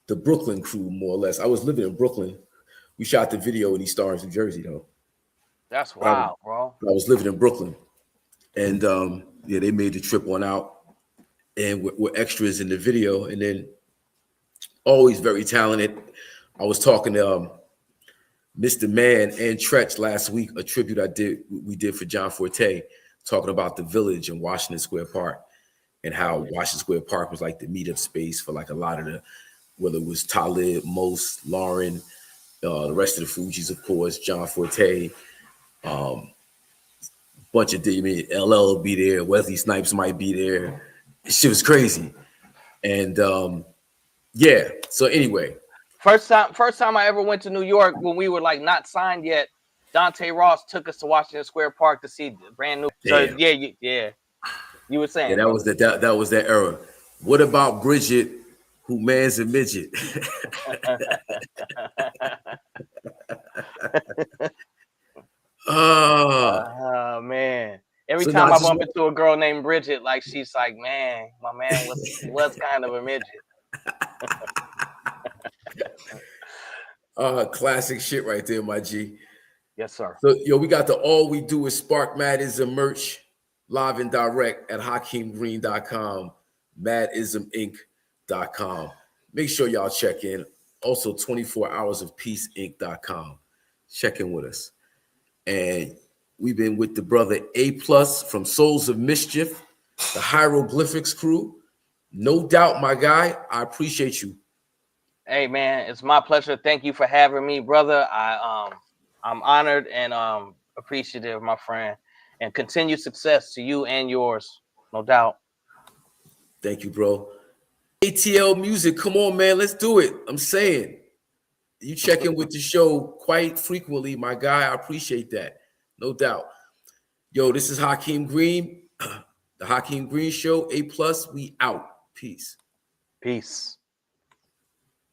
Brooklyn crew, more or less. I was living in Brooklyn. We shot the video in East Orange, New Jersey, though. That's wild, bro. I was living in Brooklyn, and they made the trip on out, and we're extras in the video, and then always very talented. I was talking to Mr. Man and Tretch last week, a tribute we did for John Forte, talking about the Village in Washington Square Park and how Washington Square Park was like the meetup space for like a lot of whether it was Talib, Most, Lauren, the rest of the Fugees, of course, John Forte, bunch of LL will be there, Wesley Snipes might be there. Shit was crazy. And so anyway. First time I ever went to New York when we were like not signed yet, Dante Ross took us to Washington Square Park to see the brand new. Damn. So yeah. You were saying that was that era. What about Bridget, who mans a midget? Oh man. Every time I bump into a girl named Bridget, like she's like, man, my man was kind of a midget. Classic shit right there, my G. Yes, sir. So we got the All We Do Is Spark Madism merch live and direct at HakimGreen.com, Madism Inc. Make sure y'all check in. Also, 24hoursofpeaceinc.com. Check in with us. And we've been with the brother A+ from Souls of Mischief, the Hieroglyphics crew. No doubt, my guy. I appreciate you. Hey man, it's my pleasure. Thank you for having me, brother. I'm honored and appreciative, my friend. And continued success to you and yours, no doubt. Thank you, bro. ATL Music, come on, man, let's do it. I'm saying, you check in with the show quite frequently, my guy. I appreciate that, no doubt. Yo, this is Hakim Green, the Hakim Green Show. A+, we out. Peace. Peace.